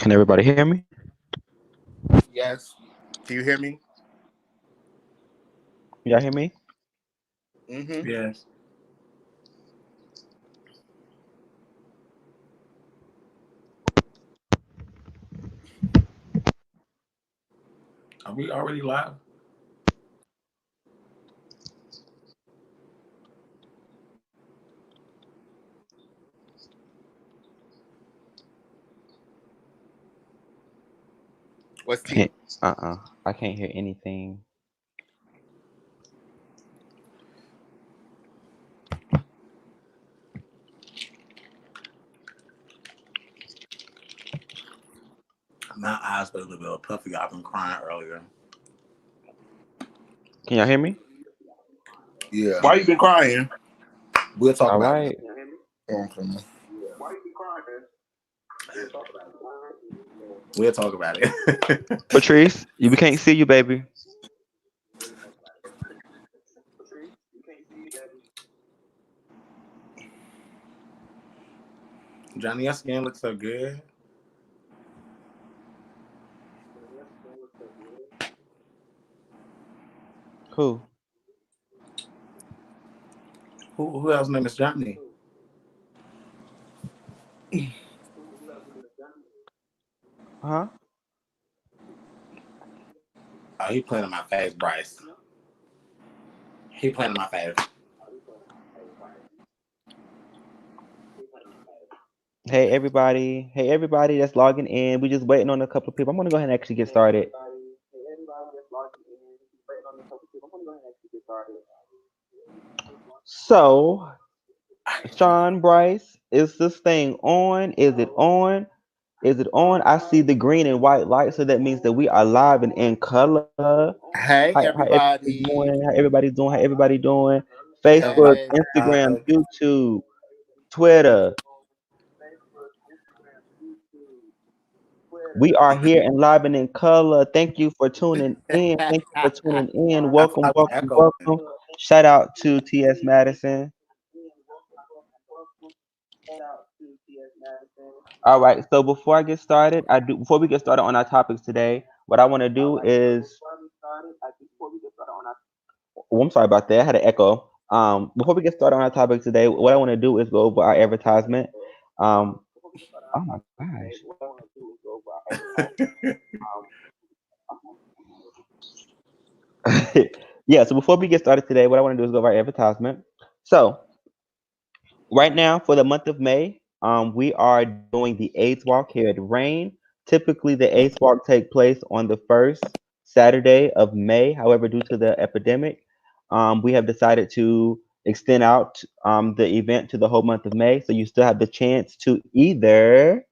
Can everybody hear me? Yes. Can you hear me? Y'all hear me? Mm-hmm. Yes. Are we already live? What's Can't. T? I can't hear anything. My eyes were a little bit puffy. I've been crying earlier. Can y'all hear me? Yeah. Why you been crying? We'll talk All about it. right. Okay. We'll talk about it. Patrice, we can't see you, baby. Johnny, your skin looks so good. Who? Who else name is Johnny? Huh? Oh, he playing in my face, Bryce. He playing in my face. Hey everybody. Hey everybody that's logging in. We just waiting on a couple of people. I'm gonna go ahead and actually get started. So, Shawn, Bryce, is this thing on? Is it on? Is it on? I see the green and white light, so that means that we are live and in color. Hey, How everybody everybody. doing? How everybody doing? How everybody doing? Facebook, Hey. Everybody, Instagram, YouTube, Twitter. We are here and live and in color. Thank you for tuning in. Thank you for tuning in. I feel Welcome, like I'm welcome, echoing. welcome. Shout out to TS Madison. All right. So before I get started, before we get started on our topics today, what I want to do is oh, I'm sorry about that. I had an echo. Before we get started on our topic today, what I want to do is go over our advertisement. Um, oh my gosh. Yeah, so before we get started today, what I want to do is go over our advertisement. So, right now for the month of May, we are doing the AIDS Walk here at Rain. Typically, the AIDS Walk take place on the first Saturday of May. However, due to the epidemic, we have decided to extend out the event to the whole month of May. So you still have the chance to either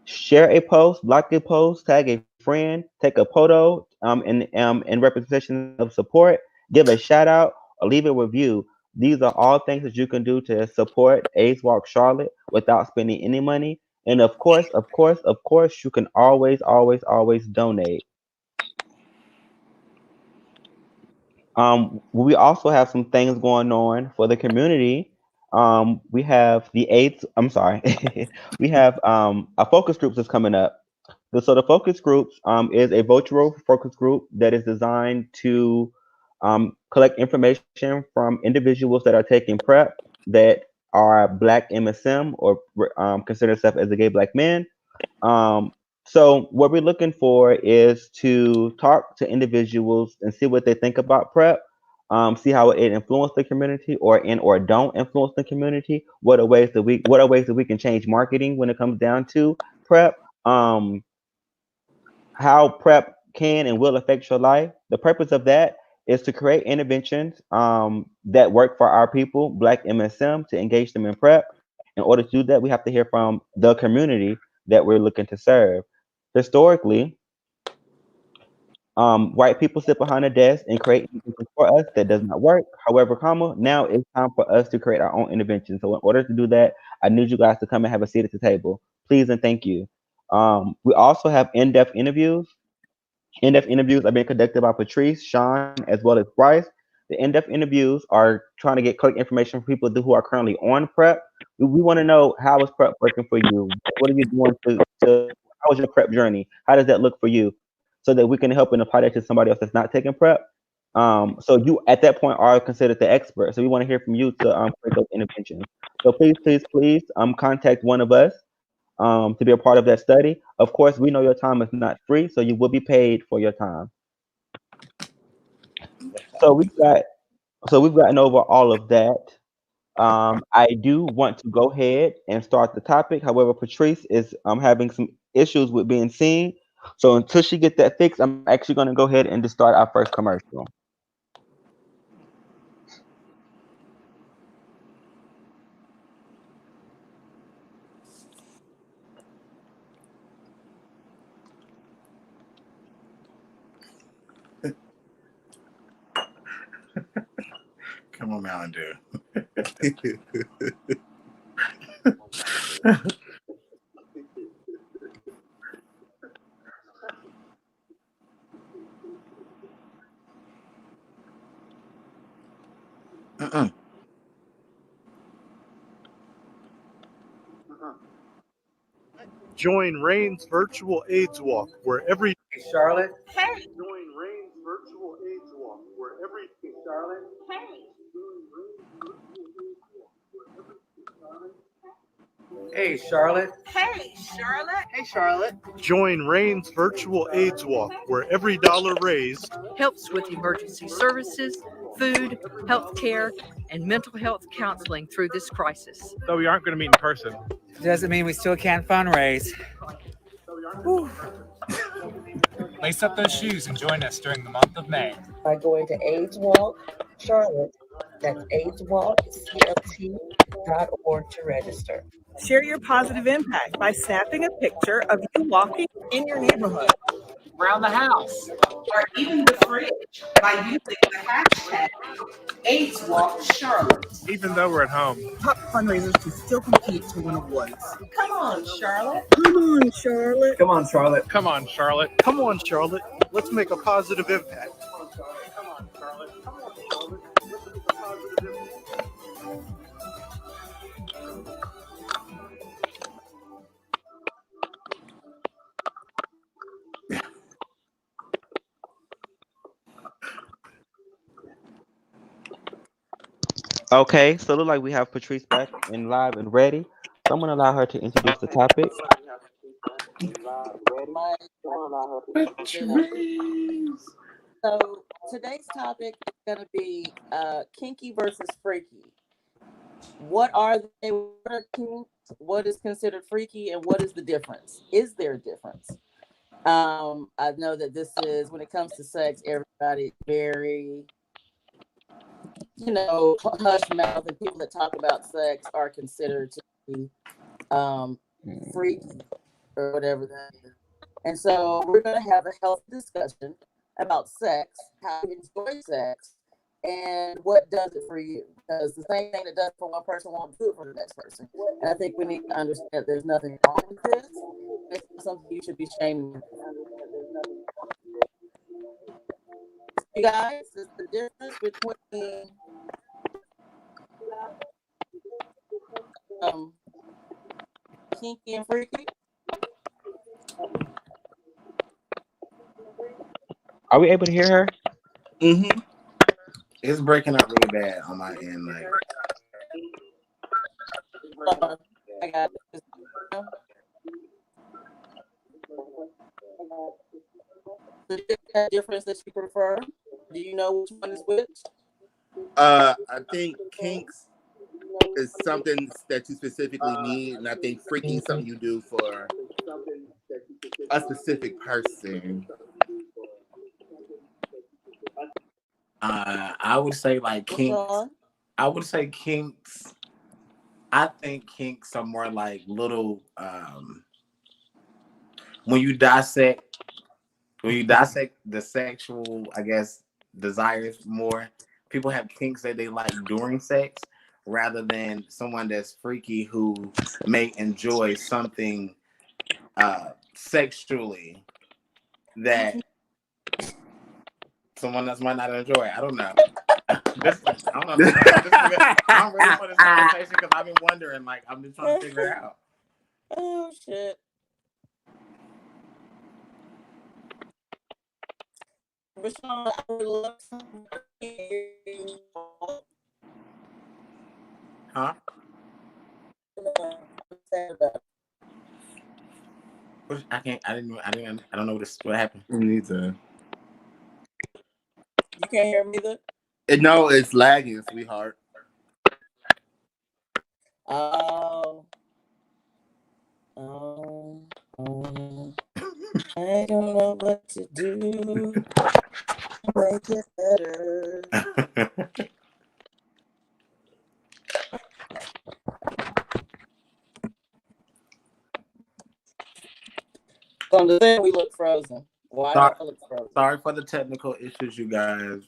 share a post, block a post, tag a friend, take a photo in representation of support, give a shout out, or leave a review. These are all things that you can do to support AIDS Walk Charlotte without spending any money. And of course, you can always donate. We also have some things going on for the community. We have the AIDS. I'm sorry. We have a focus groups that's coming up. So the focus groups is a virtual focus group that is designed to collect information from individuals that are taking PrEP that are Black MSM or consider themselves as a gay Black man. Um, so what we're looking for is to talk to individuals and see what they think about PrEP. See how it influenced the community or don't influence the community. What are ways that we can change marketing when it comes down to PrEP. How PrEP can and will affect your life. The purpose of that is to create interventions that work for our people, Black MSM, to engage them in PrEP. In order to do that, we have to hear from the community that we're looking to serve. Historically, white people sit behind a desk and create interventions for us that does not work. However, now it's time for us to create our own intervention. So in order to do that, I need you guys to come and have a seat at the table. Please and thank you. We also have in-depth interviews. In-depth interviews are being conducted by Patrice, Shawn, as well as Bryce. The in-depth interviews are trying to get quick information from people who are currently on PrEP. We want to know how is PrEP working for you. What are you doing to how was your prep journey? How does that look for you? So that we can help and apply that to somebody else that's not taking prep. So you at that point are considered the expert. So we want to hear from you to create those interventions. So please contact one of us to be a part of that study. Of course, we know your time is not free, so you will be paid for your time. So we've gotten over all of that. I do want to go ahead and start the topic. However, Patrice is having some issues with being seen. So until she get that fixed, I'm actually going to go ahead and just start our first commercial. Come on, Mountain Dew. Join Rain's virtual AIDS walk where every Charlotte. Hey. Join Rain's virtual AIDS walk where every Charlotte. Hey. Hey, Charlotte. Hey, Charlotte. Hey, Charlotte. Join Rain's virtual AIDS walk where every dollar raised Helps with emergency services, food, health care, and mental health counseling through this crisis. though we aren't going to meet in person. Doesn't mean we still can't fundraise. Whew. Lace up those shoes and join us during the month of May. By going to AIDS Walk Charlotte, that's AIDSwalkCLT.org to register. Share your positive impact by snapping a picture of you walking in your neighborhood. Around the house. Or even the fridge by using the hashtag #AIDSWalkCharlotte. Even though we're at home. Top fundraisers can still compete to win awards. Come on, Charlotte. Come on, Charlotte. Come on, Charlotte. Come on, Charlotte. Come on, Charlotte. Let's make a positive impact. Come on, Charlotte. Come on, Charlotte. Let's make a positive impact. Okay, so it look like we have Patrice back and live and ready. So I'm going to allow her to introduce the topic. So today's topic is going to be kinky versus freaky. What are they? What are kinks? What is considered freaky, and what is the difference? Is there a difference? I know that this is, when it comes to sex, everybody very, hush mouth, and people that talk about sex are considered to be freaky or whatever that is. And so we're going to have a healthy discussion about sex, how you enjoy sex, and what does it for you. Because the same thing that does for one person won't do it for the next person. And I think we need to understand that there's nothing wrong with this. It's not something you should be shaming. You guys, is the difference between kinky and freaky? Are we able to hear her? Mm-hmm. It's breaking up really bad on my end. Like, I got it. The difference that you prefer? Do you know which one is which? I think kinks is something that you specifically need, and I think freaky is something you do for a specific person. I would say like kinks. I would say kinks. I think kinks are more like little. When you dissect the sexual, I guess, desires more, people have kinks that they like during sex, rather than someone that's freaky who may enjoy something sexually that someone else might not enjoy. I don't know. I don't know. I'm ready for this conversation because I've been wondering. Like, I'm just trying to figure it out. Oh shit! Rashawn, I would love to hear you. Huh? I can't. I didn't. I don't know what happened. Me neither. You can't hear me either? No, it's lagging, sweetheart. Oh. I don't know what to do to make it better. So I'm just saying we look frozen. Why do I look frozen? Sorry for the technical issues, you guys.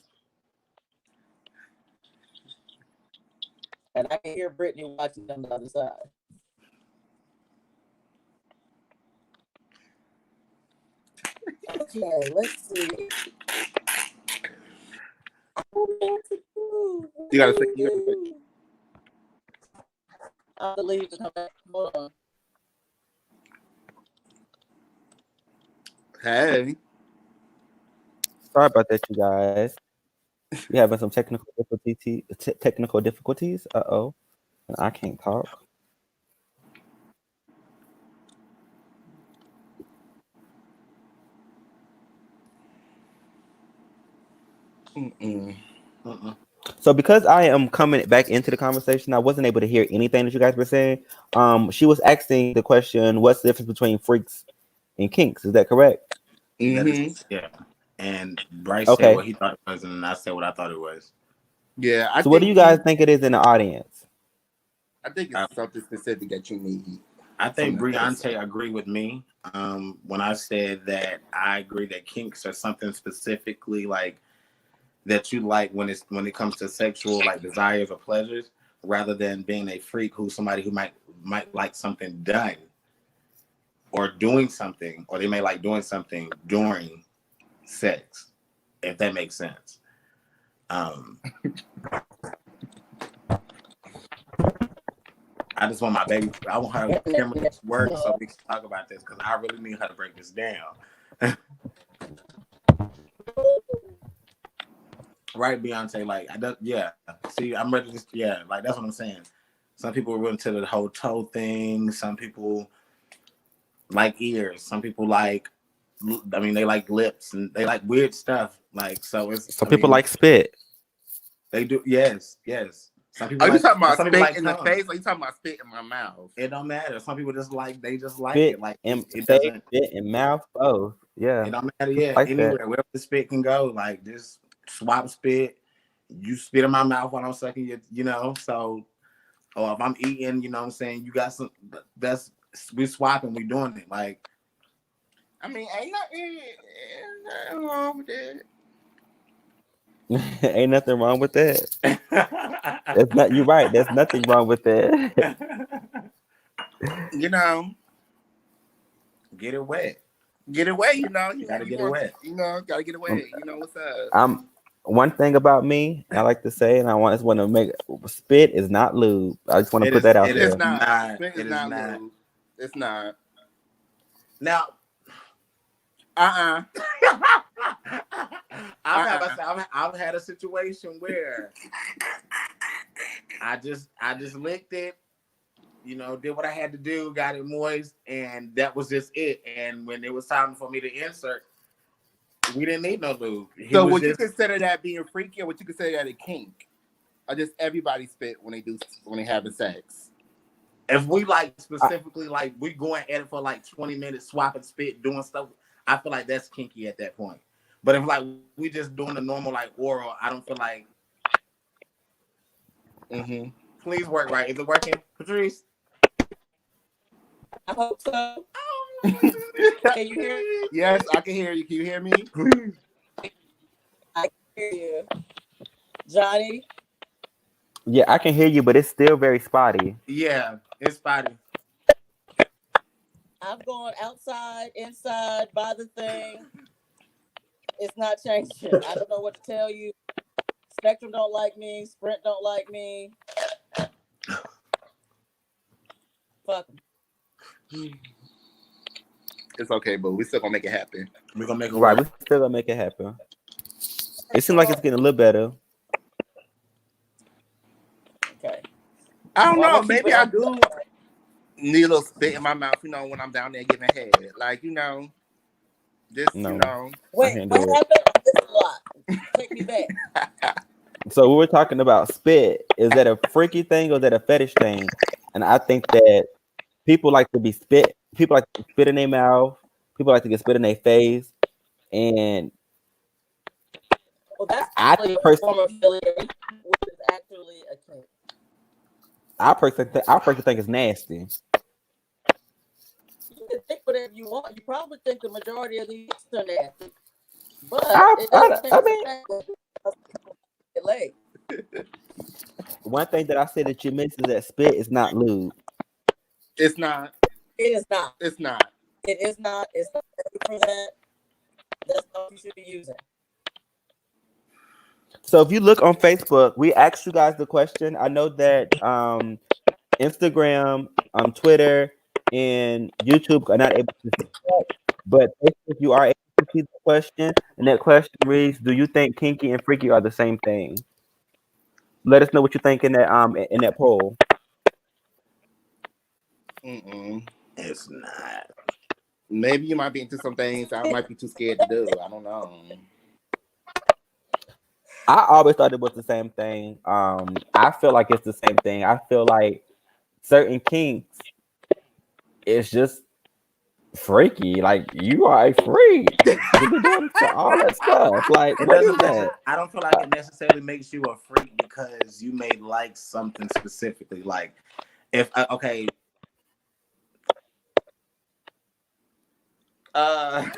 And I can hear Brittany watching on the other side. Okay, let's see. You gotta say. I'll leave and come back. Hold on. Hey. Sorry about that, you guys. We having some technical difficulties. Uh-oh. And I can't talk. So because I am coming back into the conversation, I wasn't able to hear anything that you guys were saying. She was asking the question, what's the difference between freaks and kinks? Is that correct? Yeah. And Bryce said what he thought it was, and I said what I thought it was. Yeah. So what do you guys think it is in the audience? I think it's something specific that you need. I think Briante agreed with me when I said that I agree that kinks are something specifically like that you like when it comes to sexual like desires or pleasures, rather than being a freak who's somebody who might like something done or doing something, or they may like doing something during sex, if that makes sense. I just want my baby. I want her camera to work so we can talk about this because I really need her to break this down. Right, Beyonce? Like, yeah. See, I'm ready to. Yeah, like that's what I'm saying. Some people are into the whole toe thing. Some people like ears. Some people like. I mean, they like lips and they like weird stuff. Like, so it's. Some people like spit. They do. Yes. Some people are you talking about some spit like in the face, or you talking about spit in my mouth? It don't matter. Some people just like spit it. Like it doesn't spit in mouth. Oh, yeah. It don't matter. Yeah, like anywhere that. wherever the spit can go. Like just swap spit. You spit in my mouth while I'm sucking you. You know. So, or if I'm eating, you know what I'm saying. You got some. That's we swapping. We doing it. Like. I mean, ain't nothing wrong with that. Ain't nothing wrong with that. That's not. You're right. There's nothing wrong with that. You know, get it wet. Get it wet. You know, you gotta get it wet. You know, gotta get it wet. You know what's up. One thing about me, I like to say, and I just want to make spit is not lube. I just want to put that out there. It's not. Spit is not lube. It's not. Now. I've had a situation where I just licked it, you know, did what I had to do, got it moist, and that was just it. And when it was time for me to insert, we didn't need no lube. So would you consider that being freaky, or would you consider that a kink? Or just everybody spit when they having sex? If we like specifically like we going at it for like 20 minutes, swapping spit, doing stuff, I feel like that's kinky at that point. But if like we just doing the normal like oral, I don't feel like. Please work right. Is it working, Patrice? I hope so. Can you hear me? Yes, I can hear you. Can you hear me? I can hear you, Johnny. Yeah, I can hear you, but it's still very spotty. Yeah, it's spotty. I'm going outside, inside, by the thing. It's not changing. I don't know what to tell you. Spectrum don't like me. Sprint don't like me. Fuck them. It's okay, but we still gonna make it happen. We're gonna make it right. work. We still gonna make it happen. It seems like it's getting a little better. Okay. I don't Well, I'm know. gonna keep Maybe it I on. do need a little spit in my mouth, when I'm down there giving head. Like, just, No, I Wait, can't what do it. happened? This is a lot. Take me back. So we were talking about spit. Is that a freaky thing or is that a fetish thing? And I think that people like to be spit. People like to spit in their mouth. People like to get spit in their face. And Well, that's I actually a form of affiliation, which is actually a kink. I personally think it's nasty. You can think whatever you want. You probably think the majority of these are nasty, but it I doesn't change mean, the fact that your leg. one thing that I say that you miss is that spit is not lube. It's not. It is not. It's not. It is not. It's not ready for that. That's not what you should be using. So if you look on Facebook, we asked you guys the question. I know that Instagram, Twitter, and YouTube are not able to see that, but if you are able to see the question, and that question reads, "Do you think kinky and freaky are the same thing?" Let us know what you think in that poll. It's not. Maybe you might be into some things I might be too scared to do. I don't know. I always thought it was the same thing. I feel like it's the same thing. I feel like certain kinks, it's just freaky. Like you are a freak. You be doing all that stuff. Like what is that? I don't feel like it necessarily makes you a freak because you may like something specifically. Like if okay. I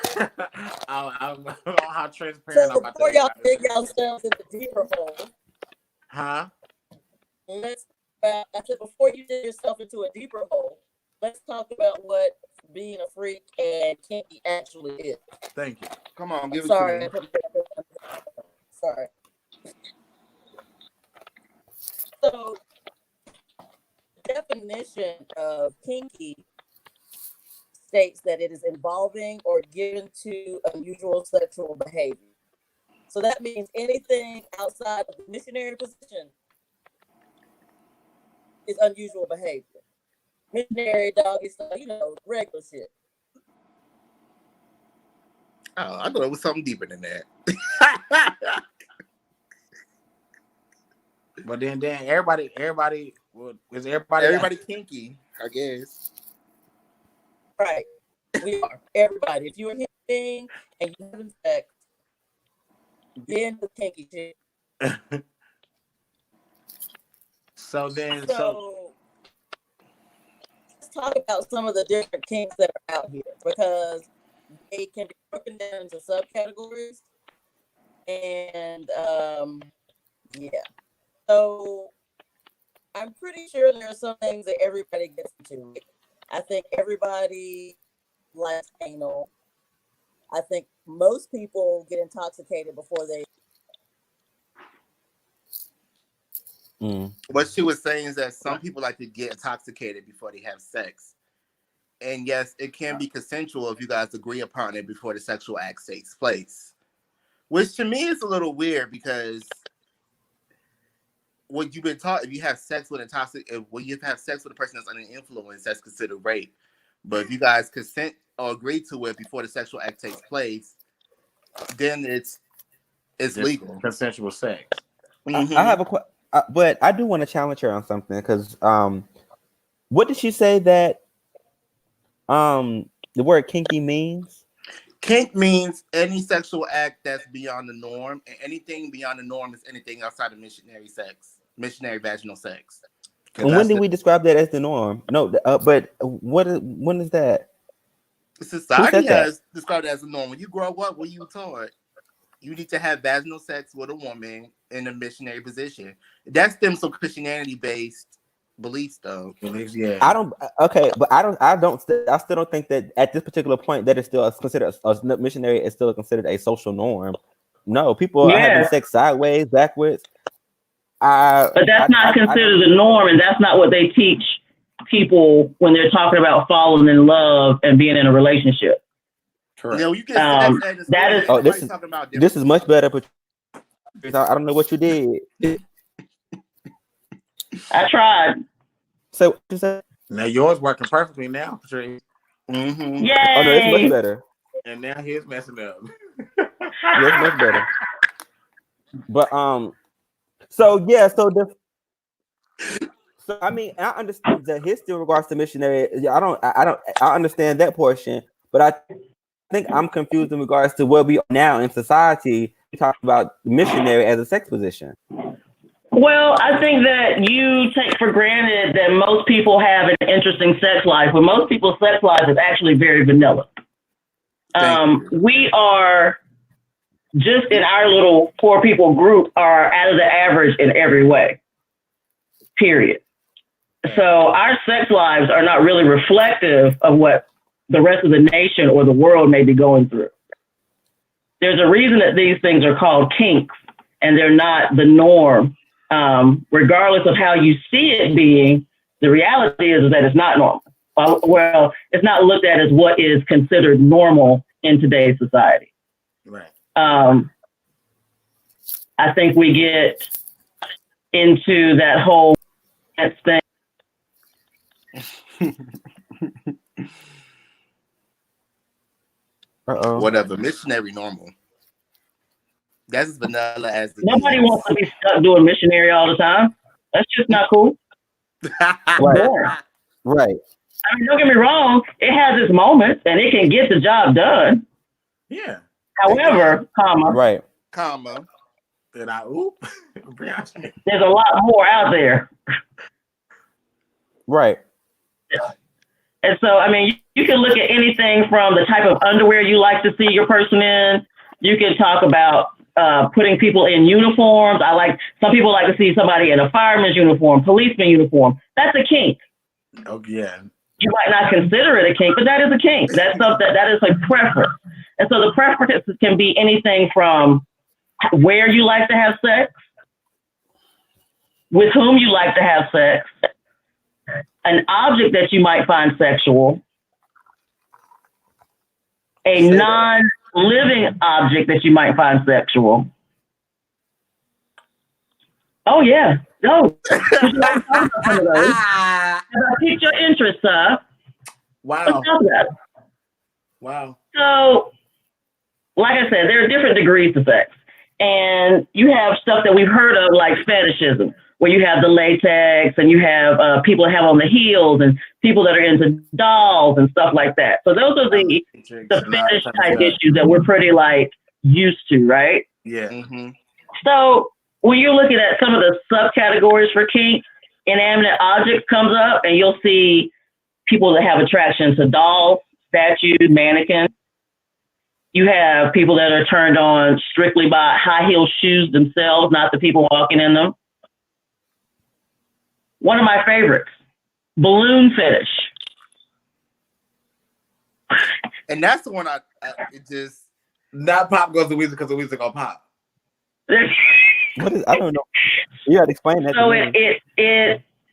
don't know how transparent I'm about before to y'all dig yourselves into deeper hole, huh? I said before you dig yourself into a deeper hole, let's talk about what being a freak and kinky actually is. Thank you. Come on, give it Sorry. to me. Sorry. So, definition of kinky states that it is involving or given to unusual sexual behavior. So that means anything outside of the missionary position is unusual behavior. Missionary, doggy style, regular shit. Oh, I thought it was something deeper than that. But then everybody is everybody kinky, I guess. Right. We are. Everybody. If you're a human being and you're having sex, get into kinky shit. So let's talk about some of the different kinks that are out here because they can be broken down into subcategories. And yeah. So I'm pretty sure there are some things that everybody gets into. I think everybody likes anal. I think most people get intoxicated before they. What she was saying is that some people like to get intoxicated before they have sex. And yes, it can be consensual if you guys agree upon it before the sexual act takes place. Which to me is a little weird because what you've been taught, if you have sex with when you have sex with a person that's under influence, that's considered rape. But if you guys consent or agree to it before the sexual act takes place, then it's legal. Consensual sex. I have a question, but I do want to challenge her on something because what did she say that the word kinky means? Kink means any sexual act that's beyond the norm, and anything beyond the norm is anything outside of missionary vaginal sex. And when did we describe that as the norm? No, but when is that? Society has described it as the norm. When you grow up, what you taught, you need to have vaginal sex with a woman in a missionary position. That stems from Christianity-based beliefs, though. Yeah. I don't. Okay, but I still don't think that at this particular point that is still considered a missionary is still considered a social norm. No, people are having sex sideways, backwards. But that's not considered the norm, and that's not what they teach people when they're talking about falling in love and being in a relationship. Correct. You can this is much better. I don't know what you did. I tried. So what you said? Now yours working perfectly now, Patrice. Mm-hmm. Oh no, it's much Yay! better. And now he's messing up. Yeah, it's much better. But so yeah, so I mean, I understand the history in regards to missionary. Yeah, I understand that portion, but I think I'm confused in regards to where we are now in society. We talk about missionary as a sex position. Well, I think that you take for granted that most people have an interesting sex life, but most people's sex life is actually very vanilla. We are just in our little poor people group are out of the average in every way, period. So our sex lives are not really reflective of what the rest of the nation or the world may be going through. There's a reason that these things are called kinks and they're not the norm. Regardless of how you see it being, the reality is that it's not normal. Well, it's not looked at as what is considered normal in today's society. Right. I think we get into that whole thing. Whatever. Missionary normal. That's as vanilla as it Nobody is. wants to be stuck doing missionary all the time. That's just not cool. Right. Right. I mean, don't get me wrong. It has its moments and it can get the job done. Yeah. However, right. Did I oop? There's a lot more out there. Right. And so, I mean, you can look at anything from the type of underwear you like to see your person in. You can talk about putting people in uniforms. Some people like to see somebody in a fireman's uniform, policeman uniform. That's a kink. Oh, yeah. You might not consider it a kink, but that is a kink. That's stuff that is a preference. And so the preferences can be anything from where you like to have sex, with whom you like to have sex, an object that you might find sexual, a non-living object that you might find sexual. Oh, yeah. No. I piqued your interest, sir. Wow. Let's talk about it. Wow. So, like I said, there are different degrees to sex. And you have stuff that we've heard of, like fetishism, where you have the latex and you have people that have on the heels and people that are into dolls and stuff like that. So those are the fetish type issues that we're pretty like used to, right? Yeah. Mm-hmm. So when you're looking at some of the subcategories for kink, inanimate objects comes up and you'll see people that have attraction to dolls, statues, mannequins. You have people that are turned on strictly by high heel shoes themselves, not the people walking in them. One of my favorites, balloon fetish. And that's the one it just not pop goes the Weezer because the Weezer gonna pop. What is? I don't know. You gotta explain that. So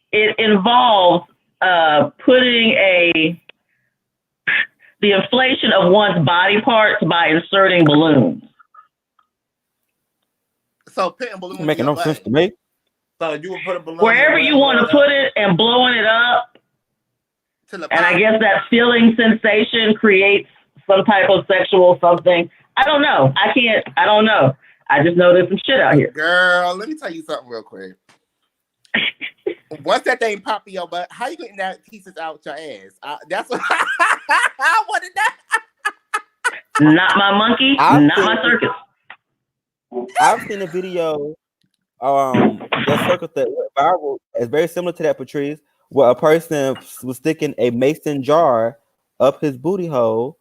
it involves putting the inflation of one's body parts by inserting balloons. So putting balloons making no sense to me. So you would put a balloon wherever you want to put it and blowing it up. And I guess that feeling sensation creates some type of sexual something. I don't know. I don't know. I just know there's some shit out here. Girl, let me tell you something real quick. Once that thing pop in your butt, how you getting that pieces out your ass? That's what I wanted that. Not my monkey, not my circus. I've seen a video that circus that went viral. It's very similar to that, Patrice, where a person was sticking a mason jar up his booty hole.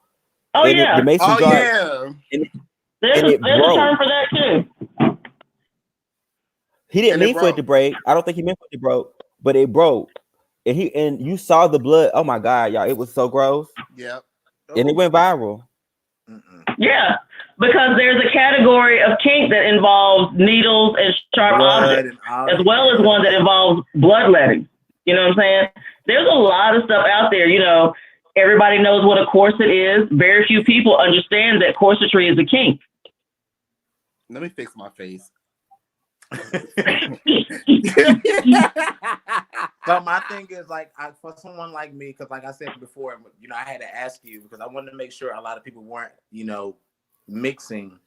Oh, yeah. The mason jar. Yeah. There's a term for that, too. He didn't mean for it to break. I don't think he meant for it to break, but it broke. And you saw the blood. Oh my God, y'all! It was so gross. Yeah. And it went viral. Yeah, because there's a category of kink that involves needles and sharp objects, as well as one that involves bloodletting. You know what I'm saying? There's a lot of stuff out there. You know, everybody knows what a corset is. Very few people understand that corsetry is a kink. Let me fix my face. So my thing is like for someone like me, because like I said before, I had to ask you because I wanted to make sure a lot of people weren't, mixing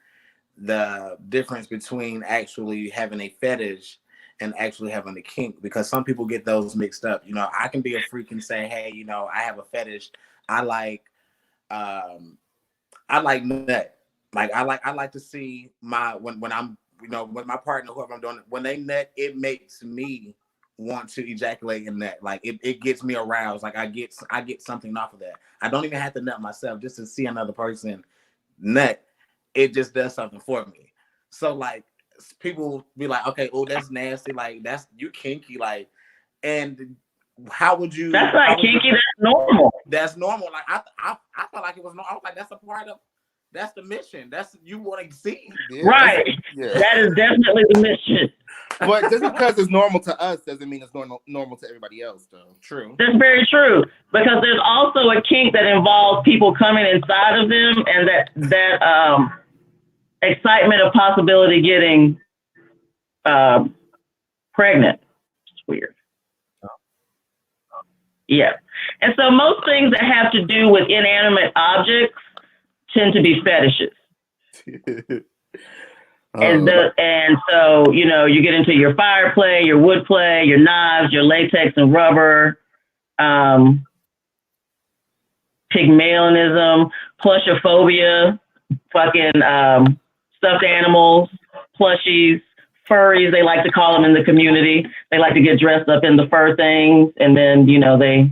the difference between actually having a fetish and actually having a kink, because some people get those mixed up. I can be a freak and say, hey, I have a fetish. I like nut. Like I like to see when I'm with my partner, whoever I'm doing, when they nut, it makes me want to ejaculate in that. Like it gets me aroused. Like I get something off of that. I don't even have to nut myself, just to see another person nut. It just does something for me. So like people be like, okay, oh, that's nasty. Like that's you kinky. Like, and how would you? That's not kinky. That's normal. That's normal. Like I felt like it was normal. I was like, that's a part of. That's the mission. That's you want to see. Yeah, right. Yeah. That is definitely the mission. But just because it's normal to us doesn't mean it's normal to everybody else, though. True. That's very true. Because there's also a kink that involves people coming inside of them, and that excitement of possibility getting pregnant. It's weird. Yeah. And so most things that have to do with inanimate objects tend to be fetishes. And so, you get into your fire play, your wood play, your knives, your latex and rubber, Pygmalionism, plushophobia, fucking stuffed animals, plushies, furries, they like to call them in the community. They like to get dressed up in the fur things, and then, they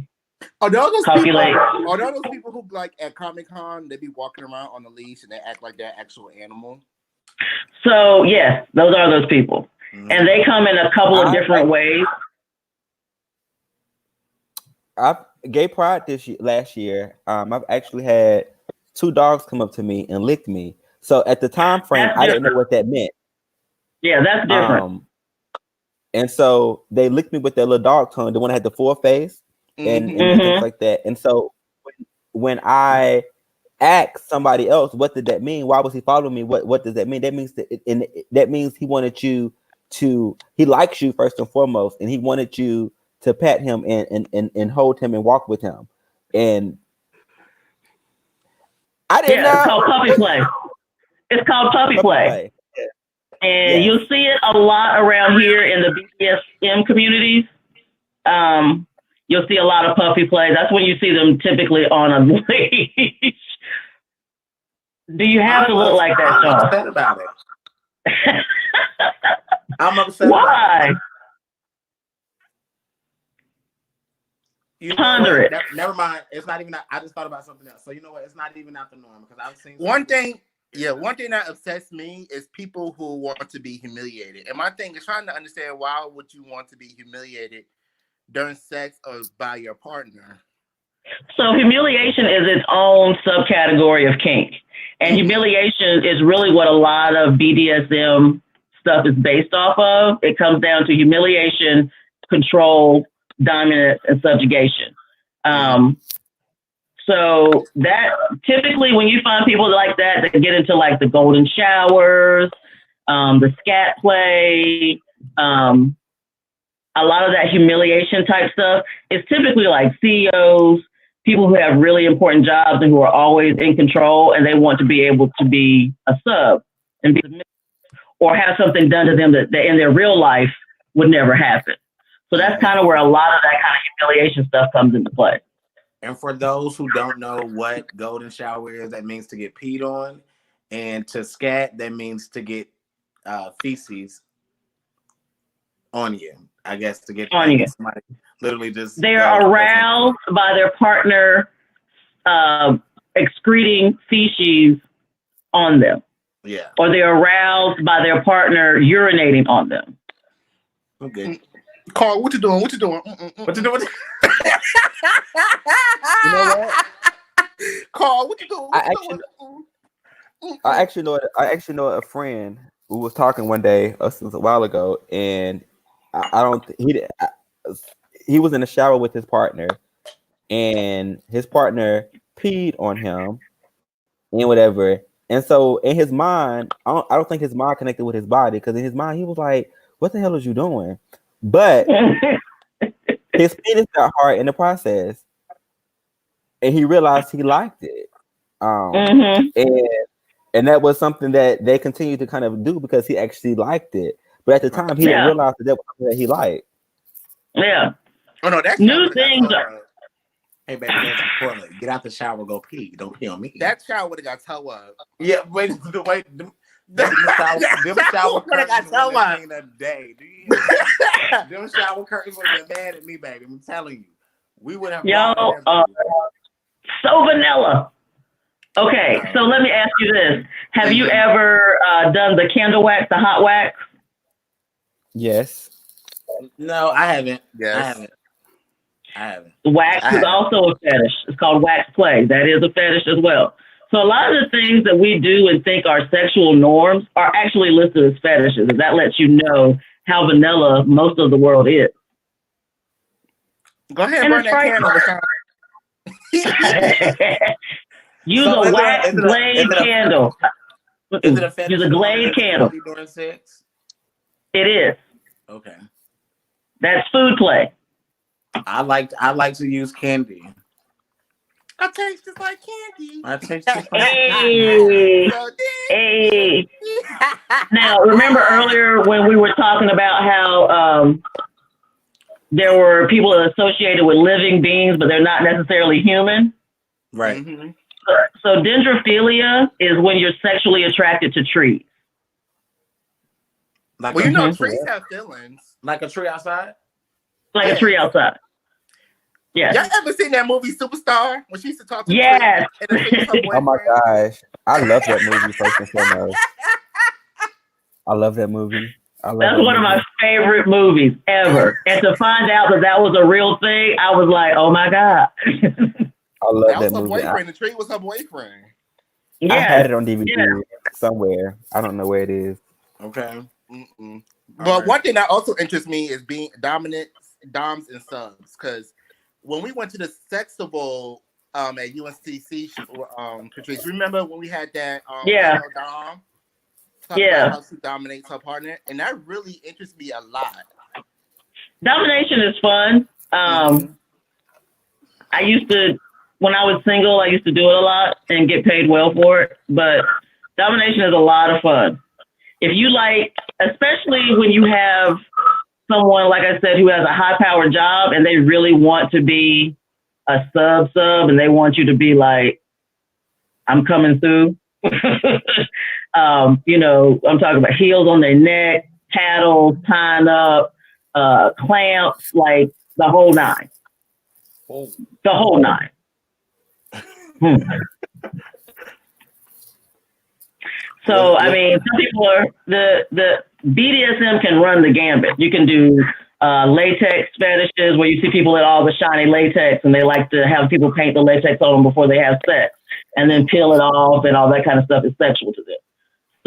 Are there those copulate. people? Are there those people who like at Comic-Con they be walking around on a leash and they act like they're actual animal? So yes, those are those people, and they come in a couple of different ways. Gay Pride last year. I've actually had 2 dogs come up to me and lick me. So at the time frame, I didn't know what that meant. Yeah, that's different. And so they licked me with their little dog tongue, the one that had the 4 face and things like that. And so when I asked somebody else, what did that mean? Why was he following me? What does that mean? That means that means he wanted you to. He likes you first and foremost, and he wanted you to pat him and hold him and walk with him. And I didn't know. It's called puppy play. It's called puppy play. And you'll see it a lot around here in the BDSM communities. You'll see a lot of puppy play. That's when you see them typically on a leash. Do you have to look like that, Shawn? I'm upset about it. I'm upset. Why? Ponder it. Never mind. It's not even. I just thought about something else. So you know what? It's not even out the norm because I've seen one thing that upsets me is people who want to be humiliated. And my thing is trying to understand, why would you want to be humiliated during sex or by your partner? So humiliation is its own subcategory of kink. And humiliation is really what a lot of BDSM stuff is based off of. It comes down to humiliation, control, dominance, and subjugation. So that typically when you find people like that, they get into like the golden showers, the scat play, a lot of that humiliation type stuff is typically like CEOs, people who have really important jobs and who are always in control, and they want to be able to be a sub and be, or have something done to them that in their real life would never happen. So that's kind of where a lot of that kind of humiliation stuff comes into play. And for those who don't know what golden shower is, that means to get peed on, and to scat, that means to get feces on you. I guess to get on you. Somebody literally just they're aroused by their partner excreting feces on them. Yeah. Or they're aroused by their partner urinating on them. Okay. Carl, what you doing? What you doing? What you doing? You know what? Carl, what you doing? I actually know a friend who was talking one day a while ago, and he was in the shower with his partner, and his partner peed on him and whatever, And so in his mind, I don't think his mind connected with his body, because in his mind he was like, "What the hell is you doing?" But his penis got hard in the process, and he realized he liked it. Mm-hmm. And that was something that they continued to kind of do because he actually liked it. But at the time, he didn't Yeah. realize that was something that he liked. Yeah. Oh no, that New shower got things toe are. up. Hey, baby, there's a toilet. Get out the shower, go pee. Don't pee on me. That shower would have got toe up. Yeah, wait. Them shower would've got curtains toe would up. have seen a day. Do you hear me? Them shower curtains would have been mad at me, baby. I'm telling you. We would have Yo, so vanilla. Okay, so let me ask you this. Have you ever done the candle wax, the hot wax? Yes. No, I haven't. Yes. I haven't. Wax is also a fetish. It's called wax play. That is a fetish as well. So a lot of the things that we do and think are sexual norms are actually listed as fetishes. And that lets you know how vanilla most of the world is. Go ahead and burn that candle. Use a wax Glade candle. Is it a fetish? Use a Glade candle. During sex? It is. Okay. That's food play. I like to use candy. I taste just like candy. I taste just like Hey. Hey. Now, remember earlier when we were talking about how there were people associated with living beings, but they're not necessarily human? Right. Mm-hmm. So dendrophilia is when you're sexually attracted to trees. Like well, you know, trees have feelings. Like a tree outside? Like a tree outside. Yes. Y'all ever seen that movie Superstar when she used to talk to yes. Oh my gosh, I love that movie first and foremost. I love that movie. That's one of my favorite movies ever. And to find out that that was a real thing, I was like, oh my God. I love that was her movie. boyfriend. The tree was her boyfriend. I had it on DVD somewhere. I don't know where it is. Okay. But one thing that also interests me is being dominant doms and subs, because when we went to the Sexival at UNCC, Patrice, remember when we had that dom? About how she dominates her partner, and that really interests me a lot. Domination is fun. I used to, when I was single, I used to do it a lot and get paid well for it. But domination is a lot of fun. If you like, especially when you have someone, like I said, who has a high-powered job and they really want to be a sub, and they want you to be like, I'm coming through. You know, I'm talking about heels on their neck, paddles, tying up, clamps, like the whole nine. Oh. The whole nine. So, I mean, some people are, the BDSM can run the gambit. You can do latex fetishes where you see people in all the shiny latex and they like to have people paint the latex on them before they have sex and then peel it off and all that kind of stuff is sexual to them.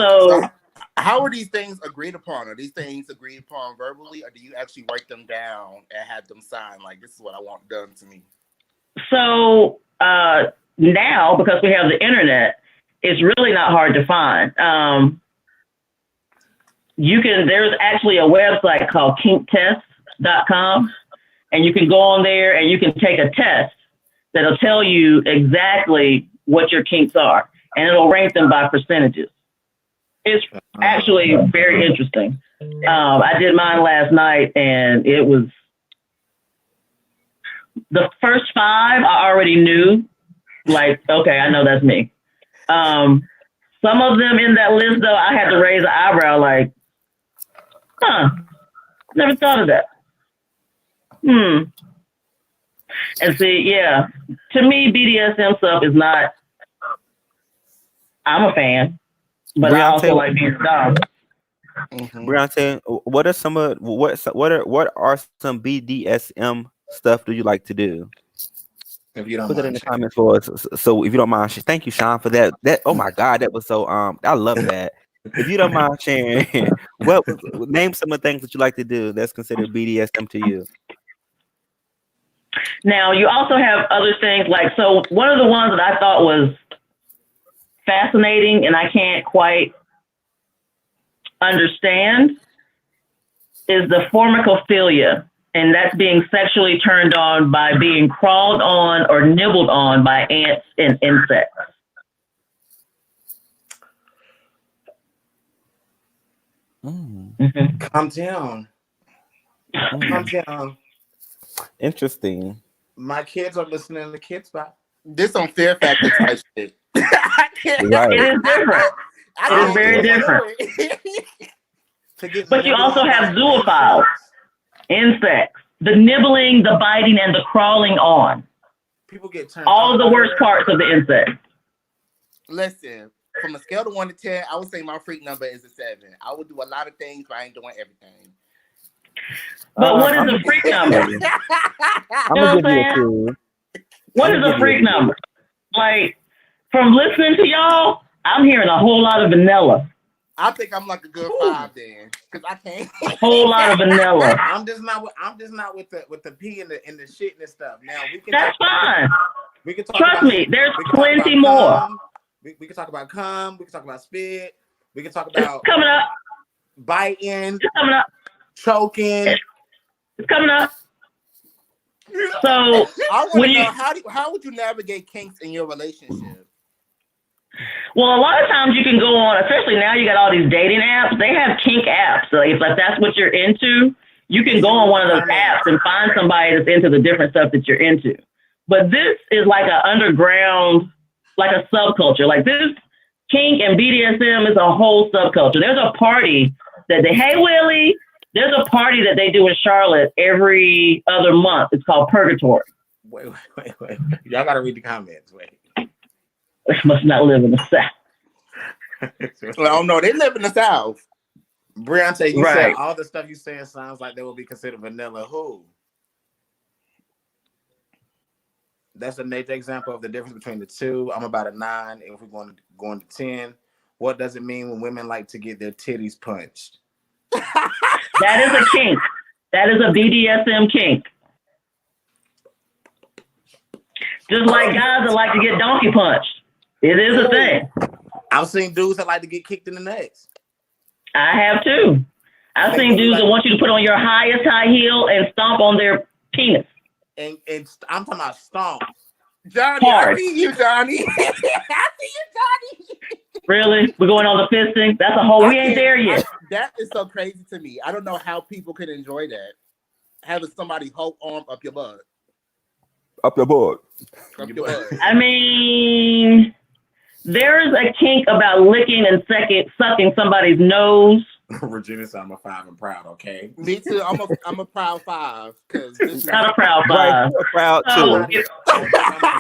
So how are these things agreed upon? Are these things agreed upon verbally, or do you actually write them down and have them sign like, this is what I want done to me? So now, because we have the internet, it's really not hard to find. There's actually a website called kinktest.com, and you can go on there and you can take a test that'll tell you exactly what your kinks are, and it'll rank them by percentages. It's actually very interesting. I did mine last night, and it was the first 5 I already knew. Like, okay, I know that's me. Some of them in that list, though, I had to raise an eyebrow, like, never thought of that. And see, yeah, to me, BDSM stuff is not. I'm a fan, but I also like being a dog. Brianna, what are some BDSM stuff do you like to do? If you don't put mind, that in the comments for us. So if you don't mind, thank you, Shawn, for that. Oh my God, that was so I love that. If you don't mind sharing, name some of the things that you like to do that's considered BDSM to you. Now you also have other things like, so one of the ones that I thought was fascinating and I can't quite understand is the formicophilia, and that's being sexually turned on by being crawled on or nibbled on by ants and insects. Mm-hmm. Calm down. Calm down. Interesting. My kids are listening to Kids Spot. This on Fear Factor type shit. Right. It is different. It is very different. But you also have zoophiles, insects, the nibbling, the biting, and the crawling on. People get turned all of the worst parts of the insect. Listen, from a scale of 1 to 10, I would say my freak number is a 7. I would do a lot of things, but I ain't doing everything. But what is a freak number? I'm gonna give you a 2. What is a freak number? Like, from listening to y'all, I'm hearing a whole lot of vanilla. I think I'm like a good 5 then, because I can't. A whole lot of vanilla. I'm just not with the pee and the shit and stuff. Now we can. That's fine. We can talk. Trust me, there's plenty more. We can talk about cum. We can talk about spit. We can talk about it's coming up. Biting. It's coming up. Choking. It's coming up. So I want to know how would you navigate kinks in your relationship? Well, a lot of times you can go on, especially now you got all these dating apps. They have kink apps. So if that's what you're into, you can go on one of those apps and find somebody that's into the different stuff that you're into. But this is like an underground, like a subculture. Like this kink and BDSM is a whole subculture. There's a party that hey Willie, there's a party that they do in Charlotte every other month. It's called Purgatory. Wait. Y'all gotta read the comments. Wait. They must not live in the South. Well, no, they live in the South. Briante, you said all the stuff you saying sounds like they will be considered vanilla. Who? That's a major example of the difference between the two. I'm about a 9. If we're going to 10, what does it mean when women like to get their titties punched? That is a kink. That is a BDSM kink. Just like guys that like to get donkey punched. It is a thing. I've seen dudes that like to get kicked in the nuts. I have too. I've seen dudes that want you to put on your highest high heel and stomp on their penis. And I'm talking about stomp. Johnny, hard. I see you, Johnny. I see you, Johnny. Really? We're going on the fisting? That's a whole, we ain't there yet. That is so crazy to me. I don't know how people can enjoy that. Having somebody hold arm up your butt. Up your butt. Up your butt. I mean, there's a kink about licking and sucking somebody's nose. Regina said I'm a 5 and proud, okay? Me too. I'm a proud 5. Not a proud 5. A proud 2. So,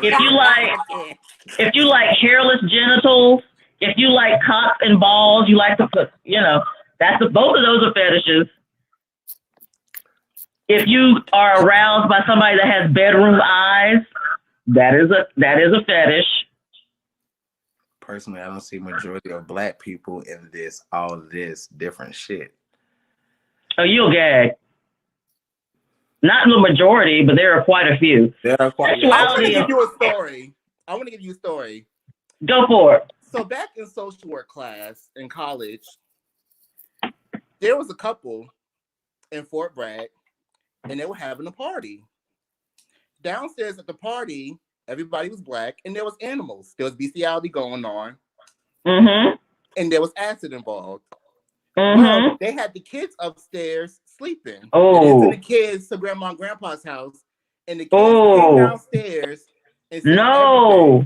if you like hairless genitals, if you like cocks and balls, you like to put, both of those are fetishes. If you are aroused by somebody that has bedroom eyes, that is a fetish. Personally, I don't see majority of black people in all this different shit. Oh, you'll gag. Not the majority, but there are quite a few. There are quite a few. I want to give you a story. Go for it. So back in social work class in college, there was a couple in Fort Bragg, and they were having a party. Downstairs at the party, everybody was black, and there was animals. There was bestiality going on, and there was acid involved. Well, they had the kids upstairs sleeping. Oh, and the kids to grandma and grandpa's house, and the kids came downstairs. And No.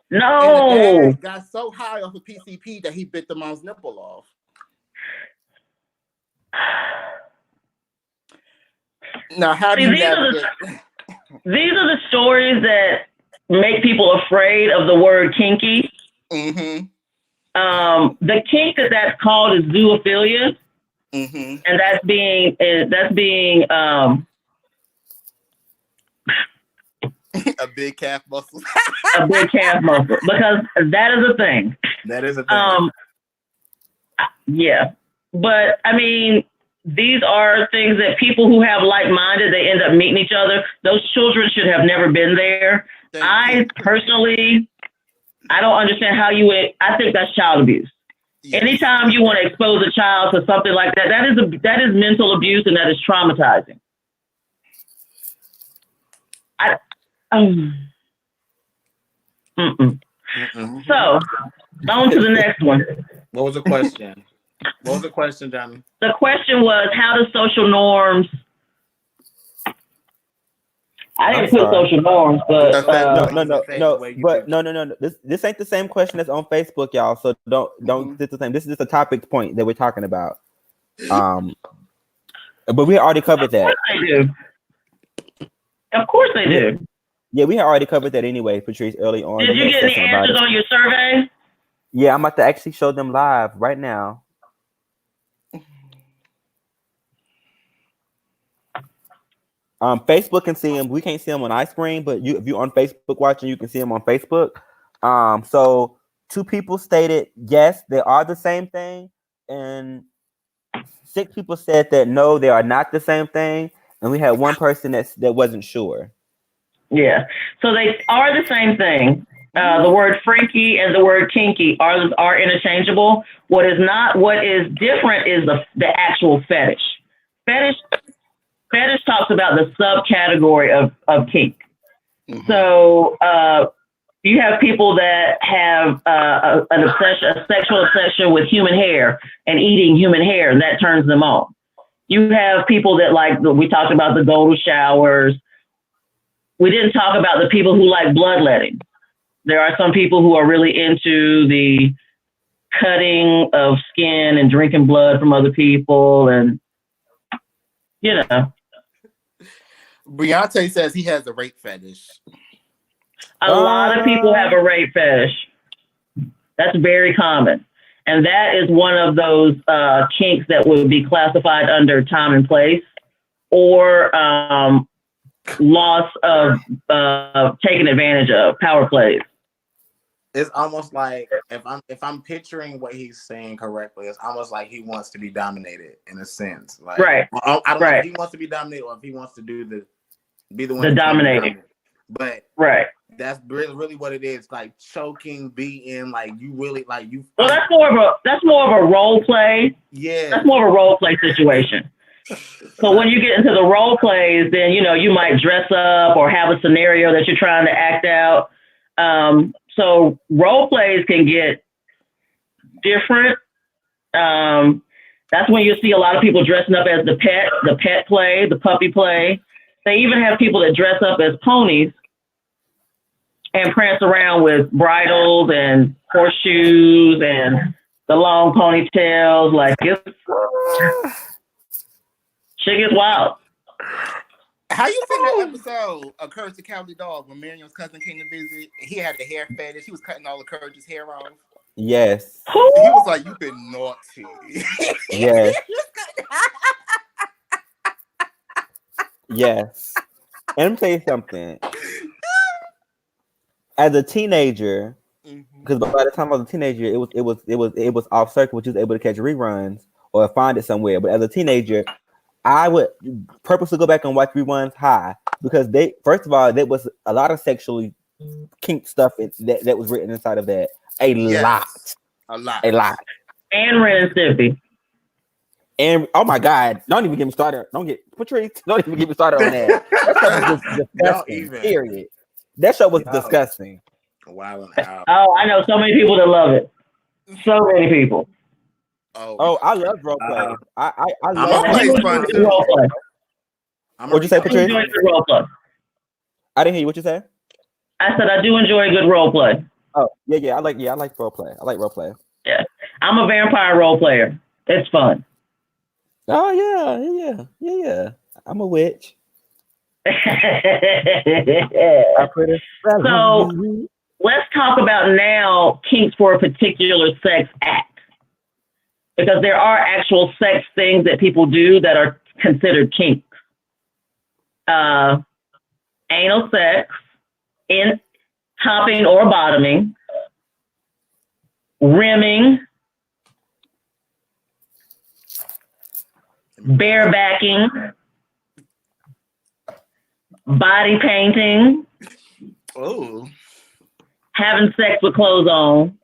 And the dad got so high off of PCP that he bit the mom's nipple off. Now, how do you navigate? These are the stories that make people afraid of the word kinky. The kink that's called is zoophilia, and that's being a big calf muscle. A big calf muscle, because that is a thing. That is a thing. Yeah, but I mean, these are things that people who have like-minded, they end up meeting each other. Those children should have never been there. I personally I don't understand how you would. I think that's child abuse. Yes. Anytime you want to expose a child to something like that, that is mental abuse and that is traumatizing. So, on to the next one. What was the question? What was the question, Johnny? The question was, how do social norms? I didn't put social norms, but no. This ain't the same question that's on Facebook, y'all. So don't It's the same. This is just a topic point that we're talking about. But we already covered that. Of course they do. Yeah, we had already covered that anyway, Patrice, early on. Did you get any answers on your survey? Yeah, I'm about to actually show them live right now. Facebook can see them. We can't see them on iScreen, but if you're on Facebook watching, you can see them on Facebook. So 2 people stated yes, they are the same thing, and 6 people said that no, they are not the same thing, and we had 1 person that wasn't sure. Yeah, so they are the same thing. The word freaky and the word kinky are interchangeable. What is different is the actual fetish. Fetish talks about the subcategory of kink. Mm-hmm. So you have people that have a sexual obsession with human hair and eating human hair, and that turns them on. You have people that we talked about the golden showers. We didn't talk about the people who like bloodletting. There are some people who are really into the cutting of skin and drinking blood from other people, and Beyonce says he has a rape fetish. A lot of people have a rape fetish. That's very common. And that is one of those kinks that would be classified under time and place, or loss of taking advantage of, power plays. It's almost like if I'm picturing what he's saying correctly, it's almost like he wants to be dominated in a sense. Like, right. I don't know if he wants to be dominated or if he wants to be the one the dominating. But that's really what it is. Like choking, beating, like you really like you. Well, that's more of a role play. Yeah, that's more of a role play situation. So when you get into the role plays, then you might dress up or have a scenario that you're trying to act out. So role plays can get different. That's when you see a lot of people dressing up as the pet play, the puppy play. They even have people that dress up as ponies and prance around with bridles and horseshoes and the long ponytails. Like shit gets wild. How you think that episode of Courage the Cowardly Dog when Miriam's cousin came to visit? He had the hair fetish. He was cutting all the Courage's hair off. Yes. He was like, "You've been naughty." Yes. Yes. And let me tell you something. As a teenager, because by the time I was a teenager, it was off circuit, which was able to catch reruns or find it somewhere. But as a teenager, I would purposely go back and watch reruns high because first of all, there was a lot of sexually kink stuff that was written inside of that. A lot. And Ren and Stimpy. And oh my God, don't even get me started. Patrice, don't even get me started on that. That show was just disgusting. Period. That show was disgusting. Wow. Oh, I know so many people that love it. So many people. Oh, I love role play. I love role play. Fun too. What'd you say, Patrice? Role play. I didn't hear you. What you say? I said I do enjoy a good role play. Oh, yeah. I like role play. I like role play. Yeah. I'm a vampire role player. It's fun. Oh yeah. I'm a witch. So let's talk about now kinks for a particular sex act. Because there are actual sex things that people do that are considered kinks. Anal sex, in topping or bottoming, rimming, barebacking, body painting, having sex with clothes on.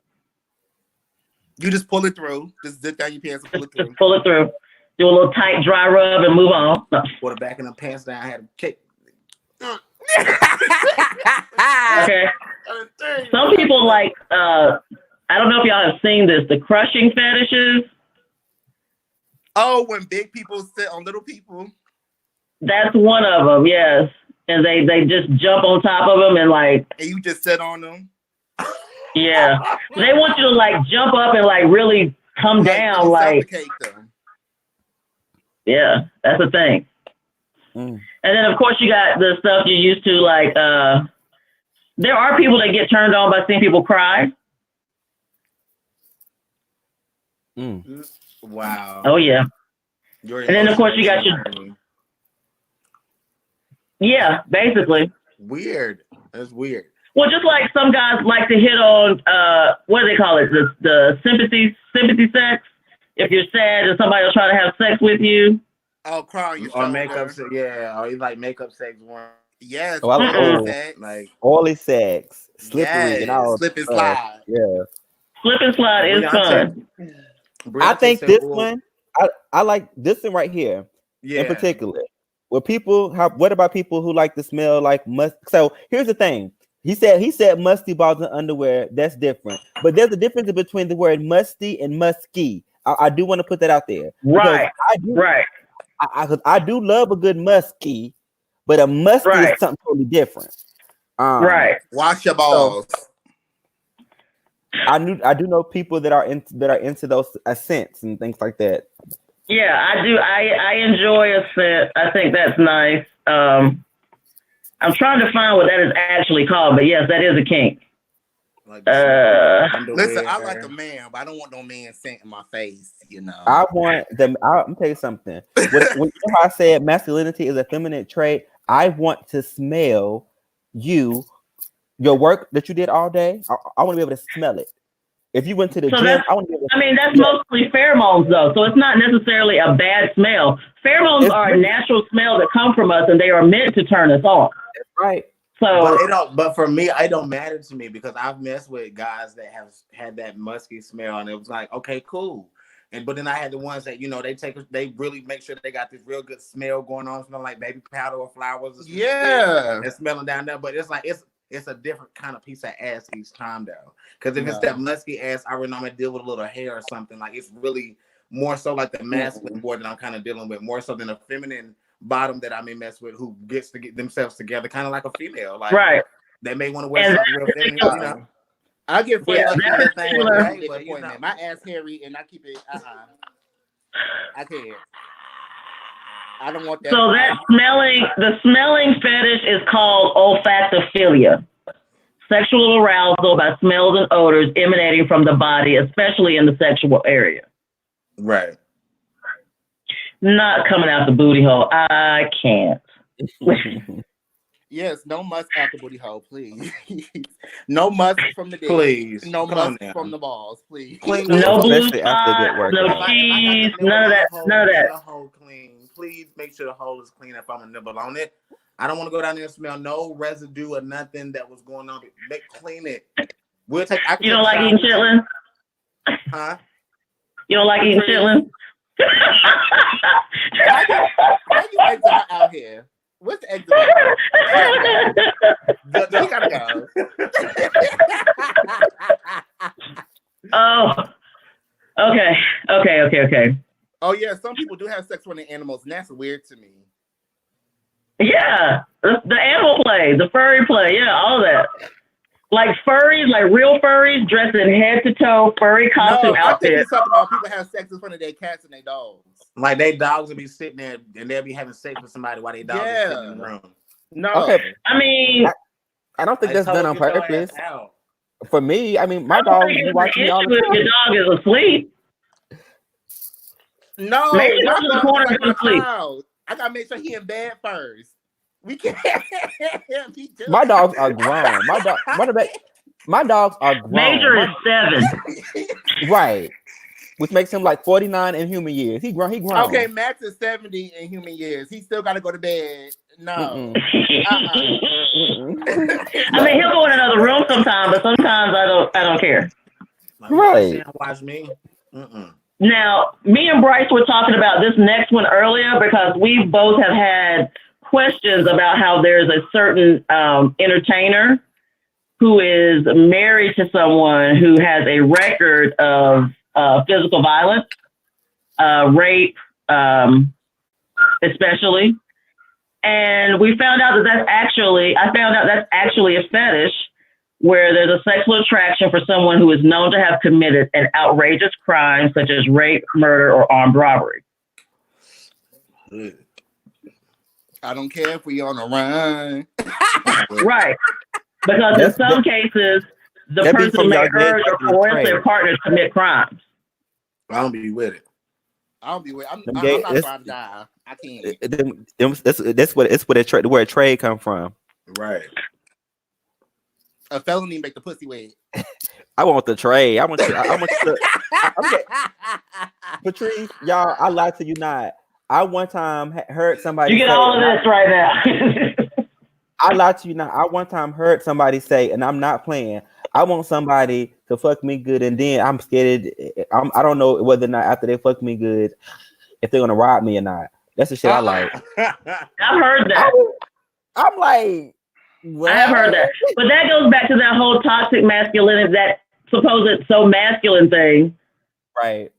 You just pull it through. Just zip down your pants and pull it through. Just pull it through. Do a little tight dry rub and move on. Put the back in the pants down. I had to kick. Okay. Some people like, I don't know if y'all have seen this, the crushing fetishes. Oh, when big people sit on little people. That's one of them, yes. And they just jump on top of them and like. And you just sit on them. Yeah. They want you to like jump up and like really come down, like. Them. Yeah, that's the thing. And then of course you got the stuff you're used to, like there are people that get turned on by seeing people cry. Wow. Oh yeah. And then of course you got your basically. Weird. That's weird. Well, just like some guys like to hit on what do they call it? The sympathy sex. If you're sad and somebody will try to have sex with you. Oh, cry on your shoulder. Or makeup sex, yeah. Or you like makeup sex one. Yes. Oh, I like sex. Like oily sex, slippery, and all. Slip and slide. Yeah. Slip and slide is fun. I think this one, I like this one right here in particular. Where people, what about people who like to smell like must? So here's the thing. He said musty balls in underwear. That's different. But there's a difference between the word musty and musky. I do want to put that out there. Right. I do love a good musky, but a musty is something totally different. Right. Wash your balls. So, I do know people that are into those scents and things like that. Yeah, I do. I enjoy a scent. I think that's nice. I'm trying to find what that is actually called, but yes, that is a kink. Like, listen, I like a man, but I don't want no man scent in my face. You know, I want them. Let me tell you something. When you know how I said masculinity is a feminine trait, I want to smell your work that you did all day. I want to be able to smell it. If you went to the gym, I want to be able to that's mostly pheromones, though. So it's not necessarily a bad smell. Pheromones are a natural smell that come from us, and they are meant to turn us on. That's right. So, but for me, it don't matter to me because I've messed with guys that have had that musky smell, and it was like, okay, cool. But then I had the ones that they really make sure they got this real good smell going on, smelling like baby powder or flowers. Or and smelling down there. But it's like it's a different kind of piece of ass each time though. Because if it's that musky ass, I normally deal with a little hair or something. Like it's really more so like the masculine boy that I'm kind of dealing with, more so than a feminine bottom that I may mess with who gets to get themselves together, kind of like a female. Like they may want to wear something real feminine, you know. I get free that thing with but, my ass hairy and I keep it. I can't. I don't want that. So the smelling fetish is called olfactophilia. Sexual arousal by smells and odors emanating from the body, especially in the sexual area. Right. Not coming out the booty hole. I can't. Yes, no musk out the booty hole, please. No musk from the dick. Please. No musk from the balls, please. No blue spots, no cheese, none of that. None of that. The hole clean. Please make sure the hole is clean if I'm a nibble on it. I don't want to go down there and smell no residue or nothing that was going on. Clean it. You don't like eating chitlins? Huh? You don't like eating chitlins? Why you exile out here? What's the exile? We gotta go. Oh. Okay. Oh yeah, some people do have sex with the animals, and that's weird to me. Yeah, the animal play, the furry play, yeah, all that. Like furries, like real furries, dressed in head to toe, furry costume outfit. I think you're talking about people have sex in front of their cats and their dogs. Like their dogs will be sitting there and they'll be having sex with somebody while their dogs are sitting in the room. No. Okay. I mean, I don't think that's done on purpose. For me, I mean, my dog is watching me all the time. Your dog is asleep. No, maybe my the dog corner is like asleep. I gotta make sure he in bed first. We can't. My dogs are grown. My dogs are grown. Major is 7. Right. which makes him like 49 in human years. He grown. He grown. Okay, Max is 70 in human years. He still got to go to bed. No. I mean, he'll go in another room sometimes, but sometimes I don't care. Like, Right. Watch me. Now, me and Bryce were talking about this next one earlier because we both have had questions about how there's a certain entertainer who is married to someone who has a record of physical violence, rape, especially. And we found out that's actually a fetish where there's a sexual attraction for someone who is known to have committed an outrageous crime such as rape, murder, or armed robbery. I don't care if we on a run. Right. Because in some cases, the person may urge or coerce their partner to commit crimes. I don't be with it. I'm not trying to die. I can't. That's where a trade come from. Right. A felony make the pussy wet. I want the trade. I want Patrice, y'all, I lied to you not. I one time heard somebody You get all of this right now. I lied to you not. I one time heard somebody say, and I'm not playing, I want somebody to fuck me good, and then I'm scared. I don't know whether or not after they fuck me good, if they're gonna rob me or not. That's the shit I like. I've heard that. I'm like, what? I have heard that. But that goes back to that whole toxic masculinity, that supposed so masculine thing. Right.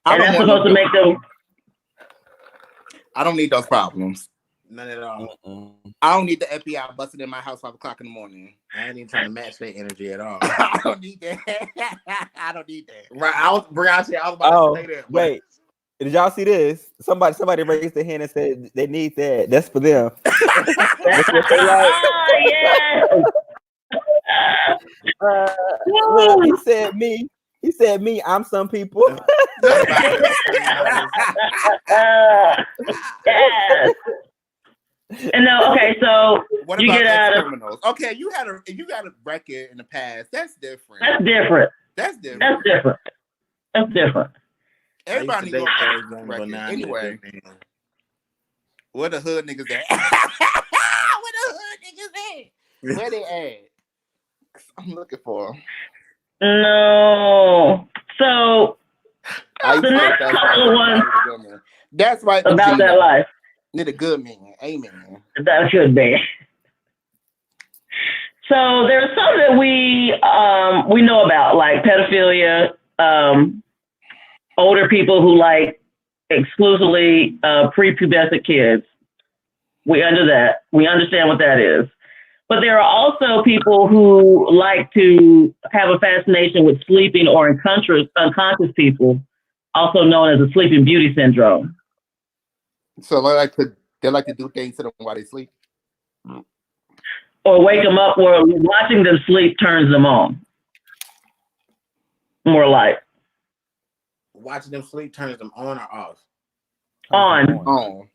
And that's supposed to make them. I don't need those problems. None at all. I don't need the FBI busting in my house 5 o'clock in the morning. I ain't even trying to match that energy at all. I don't need that. I don't need that. Right. I was about to say that. Wait. Did y'all see this? Somebody raised their hand and said they need that. That's for them. That's what they like. Well, he said me. He said me. I'm some people. Yes. And no, okay, so what you about get out of criminals? Okay, you got a record in the past. That's different. That's different. That's different. That's different. That's different. Everybody knows record. Anyway, where the hood niggas at? Where the hood niggas at? Where they at? I'm looking for them. No. So the next couple of ones. That's right. About that life. Need a good man. Amen. That should be. So there's some that we know about, like pedophilia, older people who like exclusively prepubescent kids. We understand what that is. But there are also people who like to have a fascination with sleeping or unconscious people, also known as the sleeping beauty syndrome. So they like to do things to them while they sleep, or wake them up, or watching them sleep turns them on. More like watching them sleep turns them on or off. On.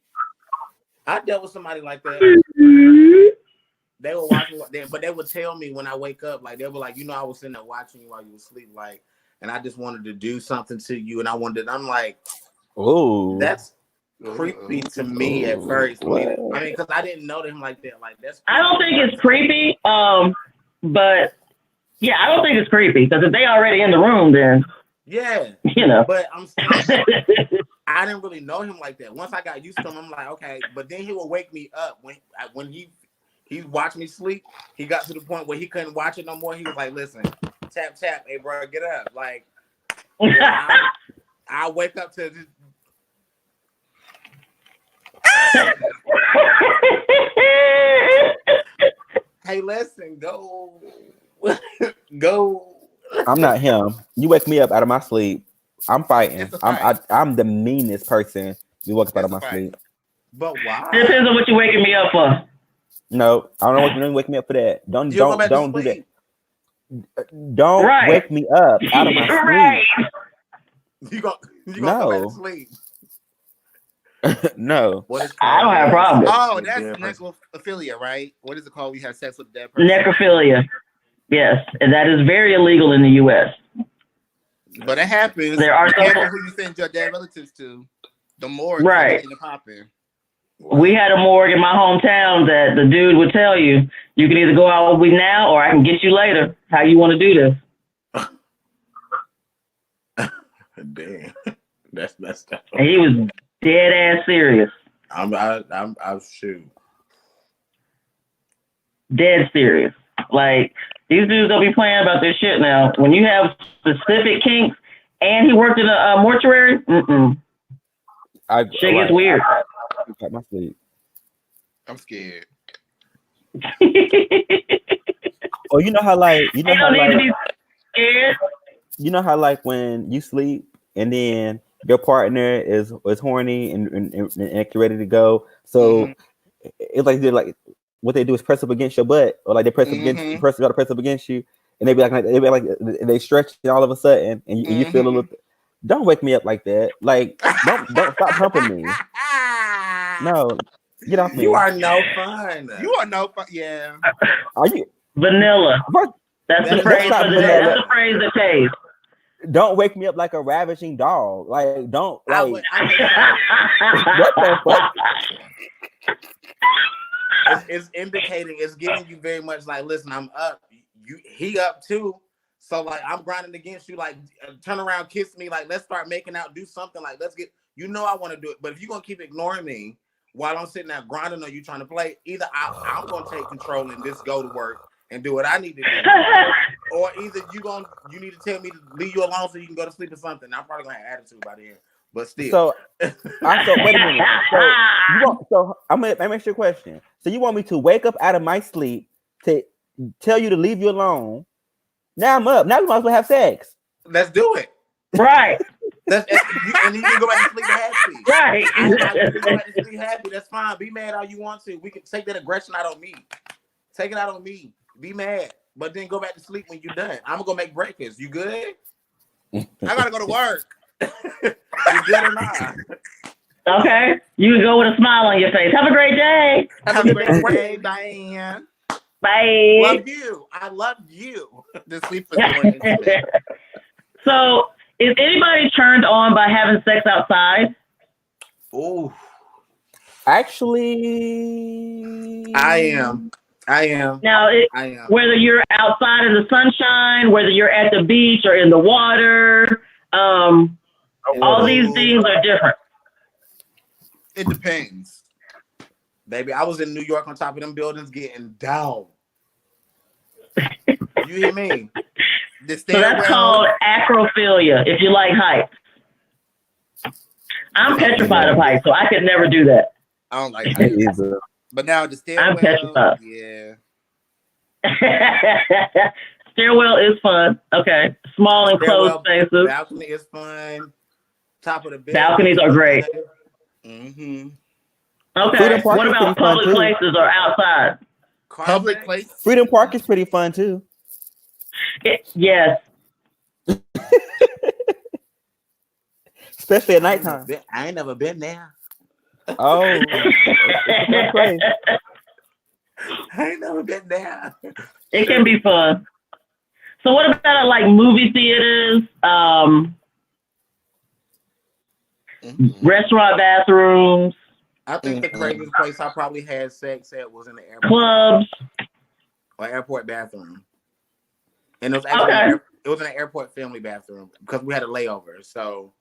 I dealt with somebody like that. They were watching, but they would tell me when I wake up, like they were like, I was sitting there watching you while you were asleep, like, and I just wanted to do something to you, and I'm like, oh, that's creepy to me at first. Because I didn't know him like that. Like that's. I don't think it's creepy. But yeah, I don't think it's creepy because if they already in the room, then yeah, But I didn't really know him like that. Once I got used to him, I'm like, okay. But then he would wake me up when he watched me sleep. He got to the point where he couldn't watch it no more. He was like, listen, tap, hey bro, get up. Like, I wake up to this. Hey, listen, go. I'm not him. You wake me up out of my sleep. I'm fighting. I'm the meanest person. You wake up out of my sleep. But why? It depends on what you're waking me up for. No, I don't know what you're wake me up for that. Don't do that. Don't wake me up out of my sleep. You go back to sleep. No. I don't have a problem. Oh, that's necrophilia, right? What is it called? We have sex with a dead person. Necrophilia. Yes, and that is very illegal in the U.S. But it happens. There are Be careful some, who you send your dead relatives to. The morgue right. is popping. We had a morgue in my hometown that the dude would tell you, you can either go out with me now or I can get you later. How you want to do this? Damn. That's And he was dead ass serious. I'm shoot. Dead serious. Like, these dudes don't be playing about this shit now. When you have specific kinks and he worked in a mortuary, shit gets weird. I my sleep. I'm scared. Oh, you know how like You don't need to be scared. You know how like when you sleep and then your partner is horny and ready to go, so it's like they're like what they do is press up against your butt, or like they press up against you, press up against you, and they be like they stretch it all of a sudden, and you feel a little. Don't wake me up like that. Like don't stop humping me. No, get off me. You are no fun. You are no fun. Yeah. Are you vanilla? That's the phrase for the day. That's the phrase that pays. Don't wake me up like a ravaging dog. Like don't like. What the fuck? It's indicating. It's giving you very much like, listen, I'm up. He up too. So like I'm grinding against you. Like turn around, kiss me. Like let's start making out. Do something. Like let's get. You know I want to do it. But if you're gonna keep ignoring me while I'm sitting there grinding or you trying to play, either I'm gonna take control and just go to work and do what I need to do, or either you need to tell me to leave you alone so you can go to sleep or something. I'm probably gonna have attitude by the end, but still. So wait a minute. So I'm gonna ask you a question. So you want me to wake up out of my sleep to tell you to leave you alone? Now I'm up. Now we might as well have sex. Let's do it. Right. And you can go back to sleep happy. Right. You can go back to sleep happy. That's fine. Be mad all you want to. We can take that aggression out on me. Take it out on me. Be mad, but then go back to sleep when you're done. I'm gonna go make breakfast. You good? I gotta go to work. You good or not? Okay. You can go with a smile on your face. Have a great day. Have a great day, Diane. Bye. Love you. I love you. The sleep is going. So, is anybody turned on by having sex outside? Oh, actually, I am. Now, I am. Whether you're outside in the sunshine, whether you're at the beach or in the water, all these things are different. It depends. Baby, I was in New York on top of them buildings getting down. You hear me? So that's called acrophilia, if you like heights. I'm petrified of heights, so I could never do that. I don't like heights either. But now the stairwell, I'm petrified. Yeah. Stairwell is fun. Okay. Small enclosed spaces. Balcony is fun. Top of the bed. Balconies are great. Mm-hmm. Okay. What about public places or outside? Public place. Freedom Park is pretty fun too. Yes. Especially at nighttime. I ain't never been there. Oh, it's great. I ain't never been there. It can be fun. So what about like movie theaters, restaurant bathrooms? I think the craziest place I probably had sex at was in the airport. Clubs. Or airport bathroom. And it was actually it was in an airport family bathroom because we had a layover. So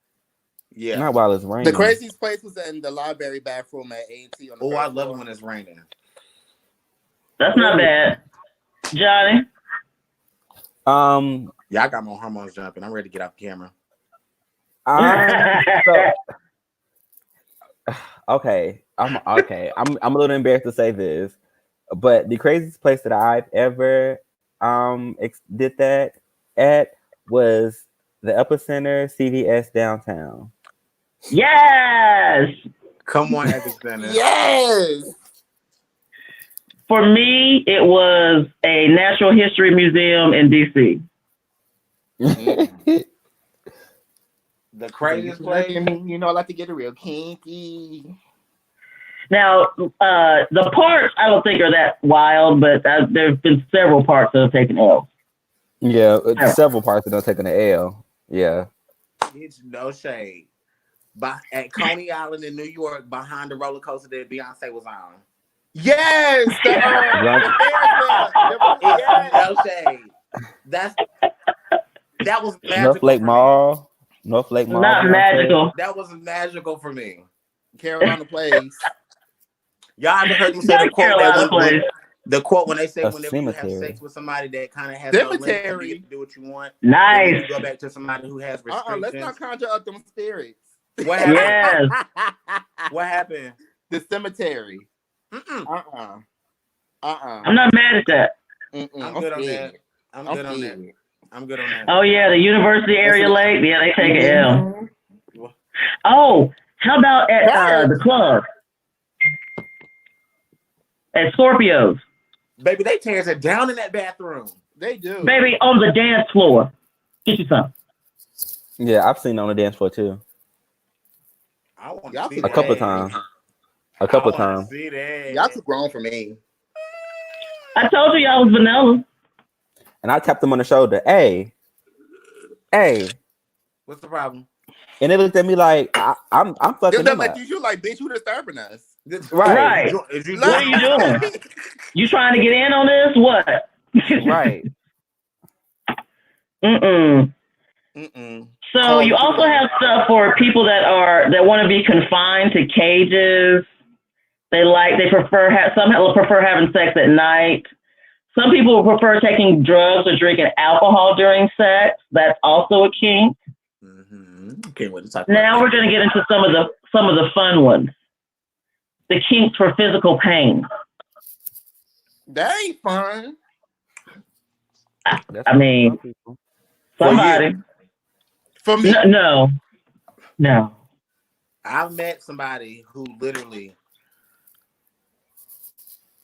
yeah. Not while it's raining. The craziest place was in the library bathroom at A&T. Oh, I love it when it's raining. That's not bad. Johnny? Yeah, I got my hormones jumping. I'm ready to get off camera. Okay. I'm a little embarrassed to say this, but the craziest place that I've ever did that at was the Epicenter CVS downtown. Yes. Come on, Epicenter. Yes. For me, it was a Natural History Museum in DC. The craziest place. You know, I like to get it real kinky. Now, the parks I don't think are that wild, but there have been several parks that have taken L. Yeah, several parts that have taken the L. Yeah. It's no shade. At Coney Island in New York, behind the roller coaster that Beyonce was on. Yes, It's no shade. That was magical Northlake for me. Mall. Northlake Mall. Not Beyonce. magical. That was magical for me. Carolina Place. Y'all ever heard them say the quote Carolina Place. the quote when they say A whenever you have cemetery. sex with somebody that kind of has no limits, you Cemetery. get to do what you want. Nice. Then when you go back to somebody who has restrictions. Let's not conjure up them spirits. What happened? Yes. What happened? The cemetery. Mm-mm. I'm not mad at that. I'm good on that. I'm good on that. I'm good on that. Oh yeah, the University area lake. Yeah, they take an L. Oh, how about at the club? At Scorpios. Baby, they tears it down in that bathroom. They do. Baby, on the dance floor. Get you some. Yeah, I've seen it on the dance floor too. I want Y'all to see A couple of times. A couple of times. See that. Y'all too grown for me. I told you y'all was vanilla. And I tapped them on the shoulder. Hey. What's the problem? And they looked at me like I'm fucking them Like up. you like, bitch, you disturbing us. Right. What are you doing? You trying to get in on this? What? Right. So you also have stuff for people that want to be confined to cages. Some people prefer having sex at night. Some people prefer taking drugs or drinking alcohol during sex. That's also a kink. Okay, what to talk now we're going to get into some of the fun ones. The kinks for physical pain. That ain't fun. I mean, somebody. For me, no. I've met somebody who literally,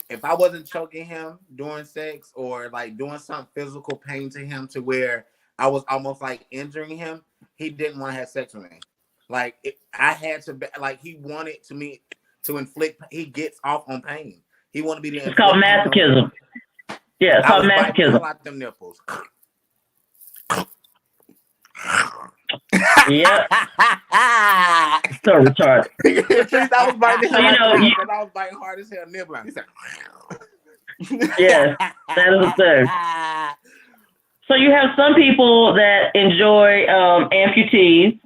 if I wasn't choking him during sex or like doing some physical pain to him to where I was almost like injuring him, he didn't want to have sex with me. Like I had to, like he wanted me to inflict. He gets off on pain. He wanted me to. It's called masochism. Yeah, it's called masochism. Out them nipples. Yeah. So retarded. I was biting hard. I was biting hard as hell nibbling. Yes, that is absurd. So you have some people that enjoy amputees.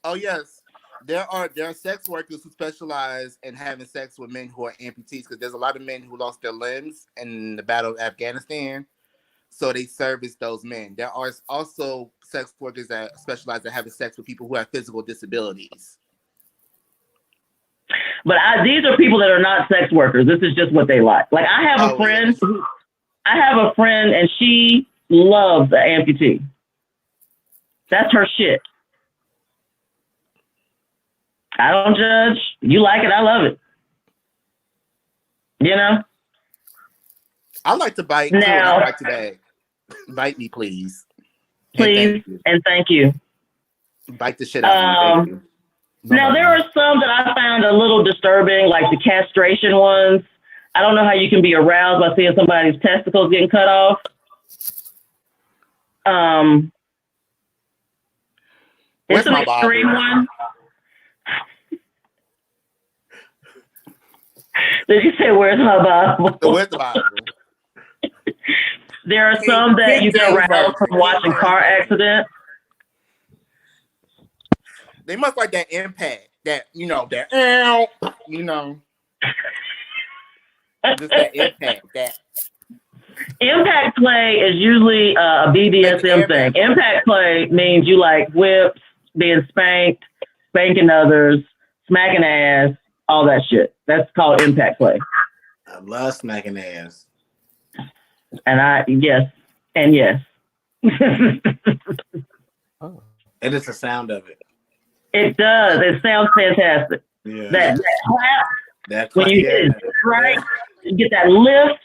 Oh yes, there are sex workers who specialize in having sex with men who are amputees because there's a lot of men who lost their limbs in the Battle of Afghanistan, so they service those men. There are also sex workers that specialize in having sex with people who have physical disabilities. But these are people that are not sex workers. This is just what they like. Like I have a friend. Yes. I have a friend, and she loves the amputee. That's her shit. I don't judge. You like it, I love it. You know? I like to bite too, and I like to bag. Bite me, please. Please, and thank you. Bite the shit out of me. Thank you. Now, there are some that I found a little disturbing, like the castration ones. I don't know how you can be aroused by seeing somebody's testicles getting cut off. It's an extreme one. Did you say, where's my Bible? Where's the Bible? There are some that you get aroused from watching car accidents. They must like that impact, just that impact. Impact play is usually a BDSM thing. Impact play means you like whips, being spanked, spanking others, smacking ass, all that shit. That's called impact play. I love smacking ass. And yes. Oh. And it's the sound of it. It does. It sounds fantastic. Yeah. That clap. When you hit it right, you get that lift.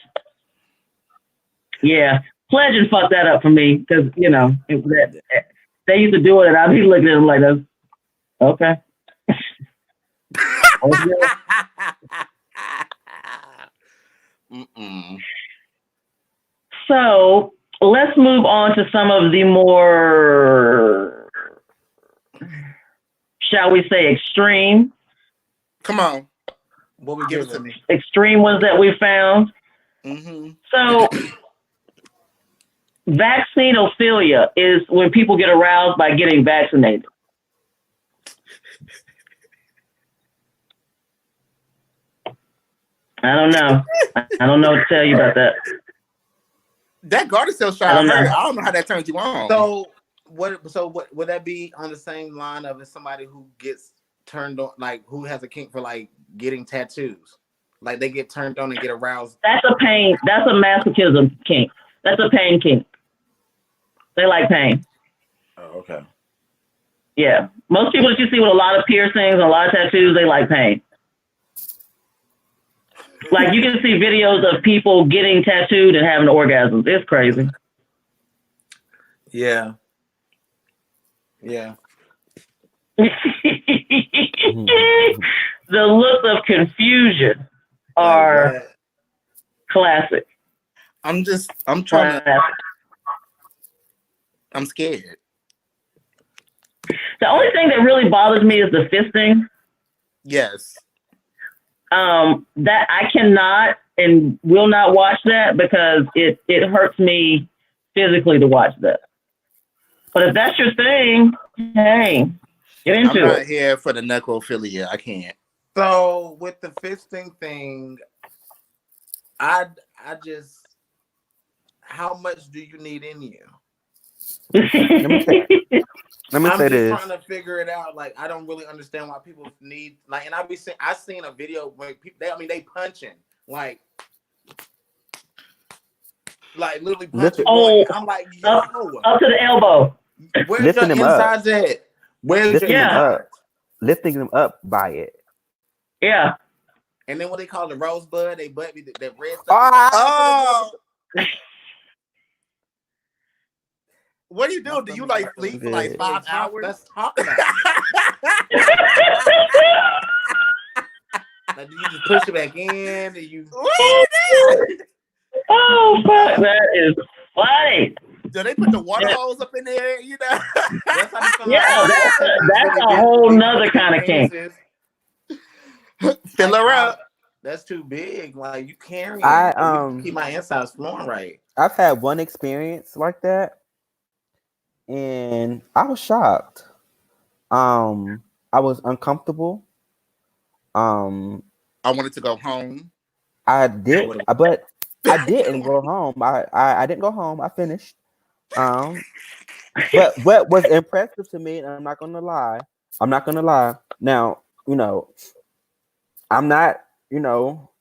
Yeah. Pledge and fucked that up for me because, they used to do it and I'd be looking at them like this. Okay. So let's move on to some of the more, shall we say, extreme. Come on. What we Give it give to it? me. Extreme ones that we found. Mm-hmm. So, vaccinophilia is when people get aroused by getting vaccinated. I don't know. I don't know what to tell you about that. That garter cell shot, I don't know how that turns you on. So what would that be on the same line of somebody who gets turned on, like who has a kink for like getting tattoos? Like they get turned on and get aroused. That's a pain. That's a masochism kink. That's a pain kink. They like pain. Oh, okay. Yeah. Most people that you see with a lot of piercings and a lot of tattoos, they like pain. Like you can see videos of people getting tattooed and having orgasms. It's crazy. Yeah. Yeah. The looks of confusion are classic. I'm trying classic. to. I'm scared. The only thing that really bothers me is the fisting. Yes. That I cannot and will not watch that because it hurts me physically to watch that. But if that's your thing, hey, get into I'm not it. here for the necrophilia. I can't. So with the fisting thing, I just, how much do you need in you? Let me say I'm just this. trying to figure it out. Like I don't really understand why people need like, and I seen a video where people they punching like literally punching. Oh, I'm like, yo, up to the elbow. Where's Lifting your them up. insides at? Where's Lifting your them insides? up. Lifting them up by it. Yeah. And then what they call the rosebud, they butt me that red stuff. Oh. What do you do? Do you like sleep for like 5 hours? Let's talk about it. Like, do you just push it back in? Do you? Oh, fuck, that is funny. Do they put the water hose up in there? You know? Yeah, that's a whole nother kind of kink. Fill her up. That's too big. Like you carrying. Keep my insides flowing right. I've had one experience like that, and I was shocked. I was uncomfortable. I wanted to go home. I did, but I didn't go home. I didn't go home. I finished. But what was impressive to me, and I'm not gonna lie. Now, I'm not, no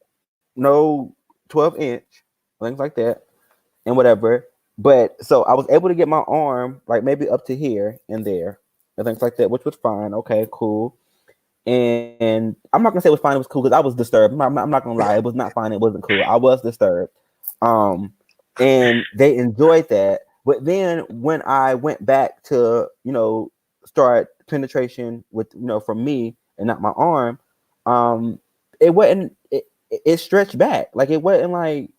12-inch, things like that, and whatever. But so I was able to get my arm like maybe up to here and there, and things like that, which was fine. Okay, cool. And I'm not gonna say it was fine. It was cool because I was disturbed. I'm not gonna lie. It was not fine. It wasn't cool. I was disturbed. And they enjoyed that. But then when I went back to start penetration with from me and not my arm, it wasn't. It stretched back. Like it wasn't like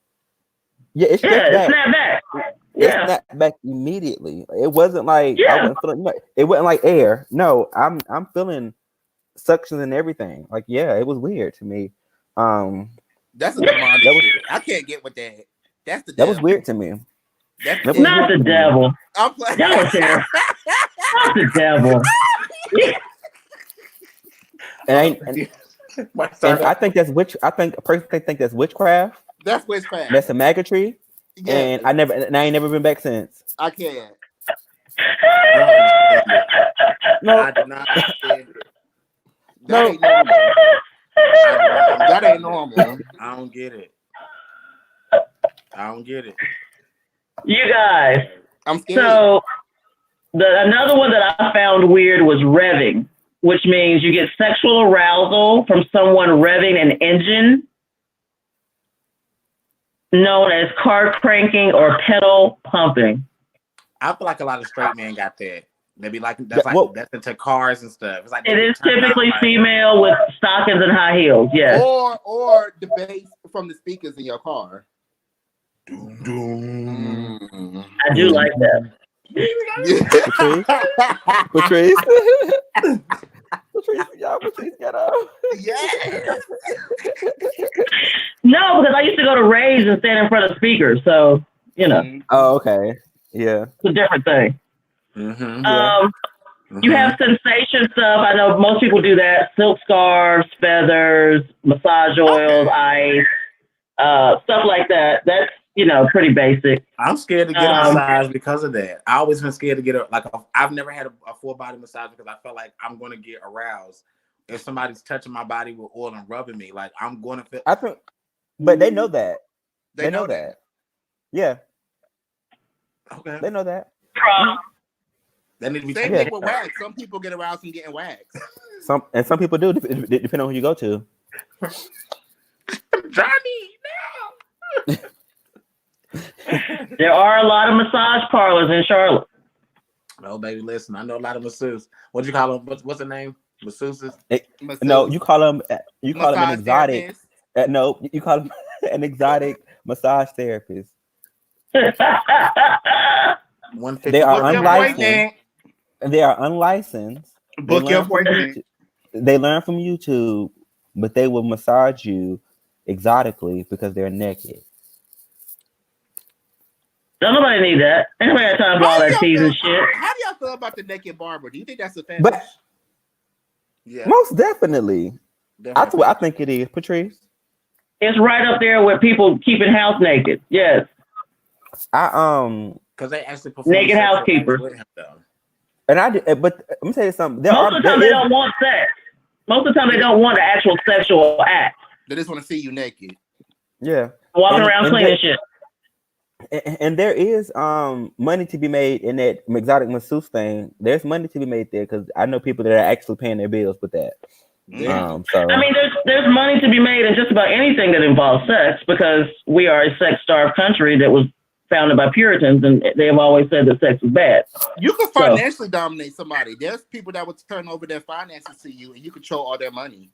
it stretched back. It snapped back. It snapped back immediately. It wasn't like I wasn't feeling. It wasn't like air. No, I'm feeling suction and everything. Like it was weird to me. That's a demonic shit. I can't get with that. That's the devil. That was weird to me. That's not the devil. I'm playing. Not the devil. And I think that's personally think that's witchcraft. That's witchcraft. That's a maggotry. Yeah. And I ain't never been back since. I can't. No, I did not. That ain't normal. That ain't normal. I don't get it. You guys. I'm scared. So another one that I found weird was revving, which means you get sexual arousal from someone revving an engine, known as car cranking or pedal pumping. I feel like a lot of straight men got that. Maybe that's that's into cars and stuff. It's like it is typically female with stockings and high heels. Yes. Or the bass from the speakers in your car. I do like that. Patrice, Patrice, get up. Yes. No, because I used to go to raves and stand in front of speakers, so you know. Oh, okay. Yeah. It's a different thing. Mm-hmm. You have sensation stuff. I know most people do that. Silk scarves, feathers, massage oils, ice, stuff like that. That's, pretty basic. I'm scared to get a massage because of that. I always been scared to get I've never had a full body massage because I felt like I'm going to get aroused if somebody's touching my body with oil and rubbing me. Like I'm going to feel. I think, but they know that. They know that. Yeah. Okay. They know that. That need to be Same thing with wax. Some people get aroused from getting waxed. Some people do, depending on who you go to. Johnny, no. There are a lot of massage parlors in Charlotte. No, baby, listen. I know a lot of masseuses. What you call them? What's the name? Masseuses? No, you call them. You call them an exotic. No, you call them an exotic massage therapist. They are unlicensed. They are unlicensed. Book your appointment. They learn from YouTube, but they will massage you exotically because they're naked. Don't nobody need that. Ain't nobody got time for all that tease and shit. How do y'all feel about the naked barber? Do you think that's a fetish? Yeah, most definitely. That's what I think it is, Patrice. It's right up there with people keeping house naked. Yes. Because they actually perform naked housekeepers. And but let me tell you something. Most of the time they don't want sex. Most of the time they don't want an actual sexual act. They just want to see you naked. Yeah. Walking around cleaning shit. And there is money to be made in that exotic masseuse thing. There's money to be made there because I know people that are actually paying their bills with that. Yeah. I mean, there's money to be made in just about anything that involves sex because we are a sex-starved country that was founded by Puritans, and they have always said that sex is bad. You can financially dominate somebody. There's people that would turn over their finances to you, and you control all their money.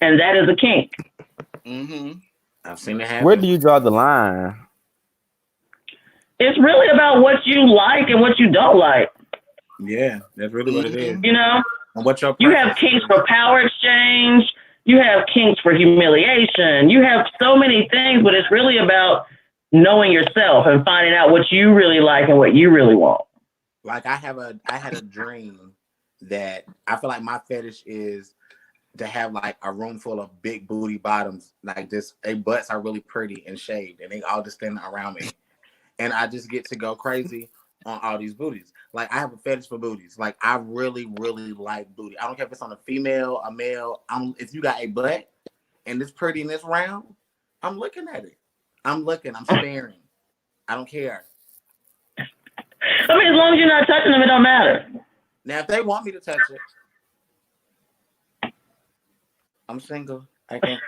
And that is a kink. Mm-hmm. I've seen it happen. Where do you draw the line? It's really about what you like and what you don't like. Yeah, that's really what it is. You know, and what you have kinks for power exchange. You have kinks for humiliation. You have so many things, but it's really about knowing yourself and finding out what you really like and what you really want. Like I had a dream that I feel like my fetish is to have like a room full of big booty bottoms, like this. Their butts are really pretty and shaved, and they all just standing around me, and I just get to go crazy on all these booties. Like I have a fetish for booties. Like I really, really like booty. I don't care if it's on a female, a male. If you got a butt and it's pretty and it's round, I'm looking at it. I'm staring. I don't care. I mean, as long as you're not touching them, it don't matter. Now, if they want me to touch it, I'm single. I can't.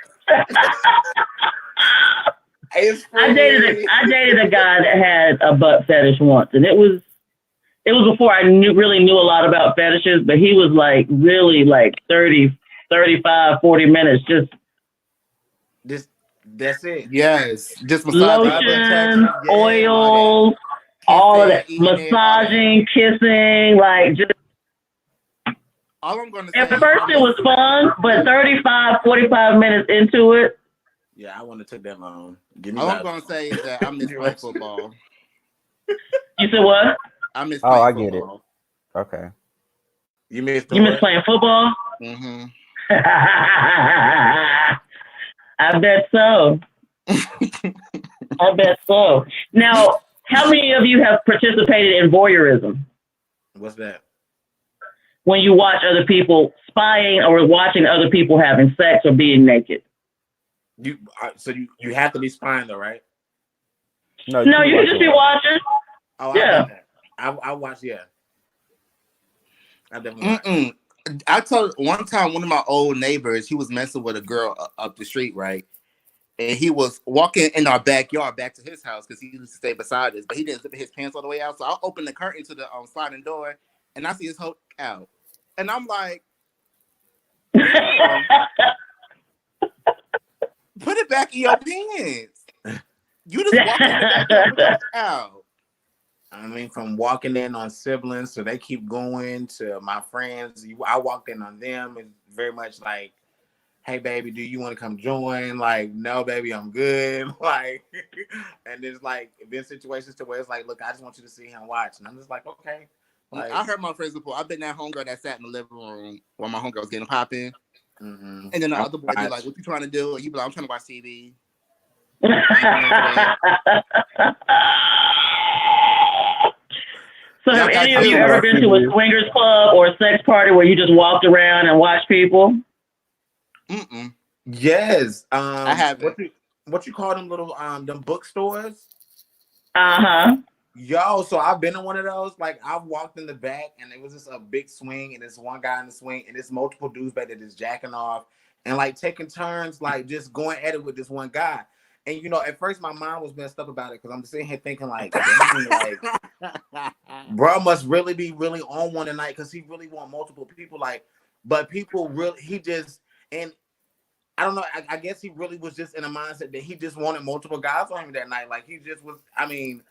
I dated a guy that had a butt fetish once, and it was before I really knew a lot about fetishes, but he was like really like 30, 35, 40 minutes just that's it. Yes. Just lotion, oils, all of that. Massaging, kissing, like just. All I'm going to say. At first it was fun, but 35, 45 minutes into it. Yeah, I wouldn't have took that long. All I'm going to say is that I miss playing football. You said what? I miss playing get football. It. Okay. You miss playing football? Mm-hmm. I bet so. I bet so. Now, how many of you have participated in voyeurism? What's that? When you watch other people spying or watching other people having sex or being naked. You have to be spying though, right? No, you can just be watching. Oh, yeah. I watch. Yeah. I definitely. Mm-mm. I told one time one of my old neighbors, he was messing with a girl up the street, right? And he was walking in our backyard back to his house because he used to stay beside us, but he didn't zip his pants all the way out. So I opened the curtain to the sliding door, and I see his whole out, and I'm like, put it back in your pants. You just walked in the backyard with your child. I mean, from walking in on siblings, so they keep going to my friends. I walked in on them. It's very much like, hey, baby, do you want to come join? Like, no, baby, I'm good. Like, and there's like been situations to where it's like, look, I just want you to see him watch. And I'm just like, okay. Like, I heard my friends before. I've been that homegirl that sat in the living room while my homegirl was getting popping. Mm-hmm. And then the other boy be like, what you trying to do? And you be like, I'm trying to watch TV. So have any of you ever been to a swingers club or a sex party where you just walked around and watched people? Mm-mm. Yes. I have what you call them little them bookstores? Uh-huh. Yo, so I've been in one of those. Like, I've walked in the back and it was just a big swing and there's one guy in the swing and there's multiple dudes back that is jacking off and like taking turns, like just going at it with this one guy. And you know, at first my mind was messed up about it because I'm sitting here thinking like, dang, like, bro must really be really on one tonight because he really want multiple people. Like, but people really, he just, and I don't know, I guess he really was just in a mindset that he just wanted multiple guys on him that night. Like, he just was, I mean,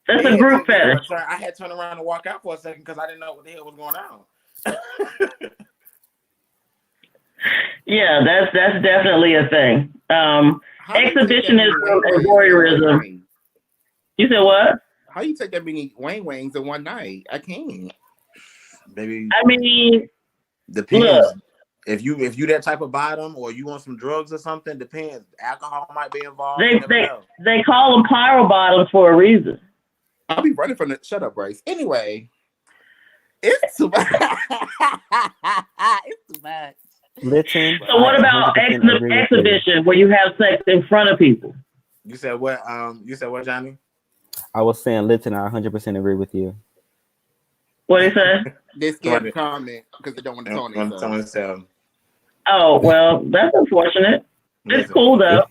that's a group fetish. I had to turn around and walk out for a second because I didn't know what the hell was going on. Yeah, that's definitely a thing. Exhibitionism and voyeurism. You said what? How you take that many wings in one night? I can't. Baby. I mean, depends. Look, if you that type of bottom or you want some drugs or something, depends. Alcohol might be involved. They call them pyro bottoms for a reason. I'll be running from the shut up, Bryce. Anyway, it's too much. It's too much. Listen. So what about exhibition where you have sex in front of people? You said what? You said what, Johnny? I was saying, listen, I 100% agree with you. What did he say? They're scared to comment because they don't want to tone themselves. Oh, well, that's unfortunate. It's cool though.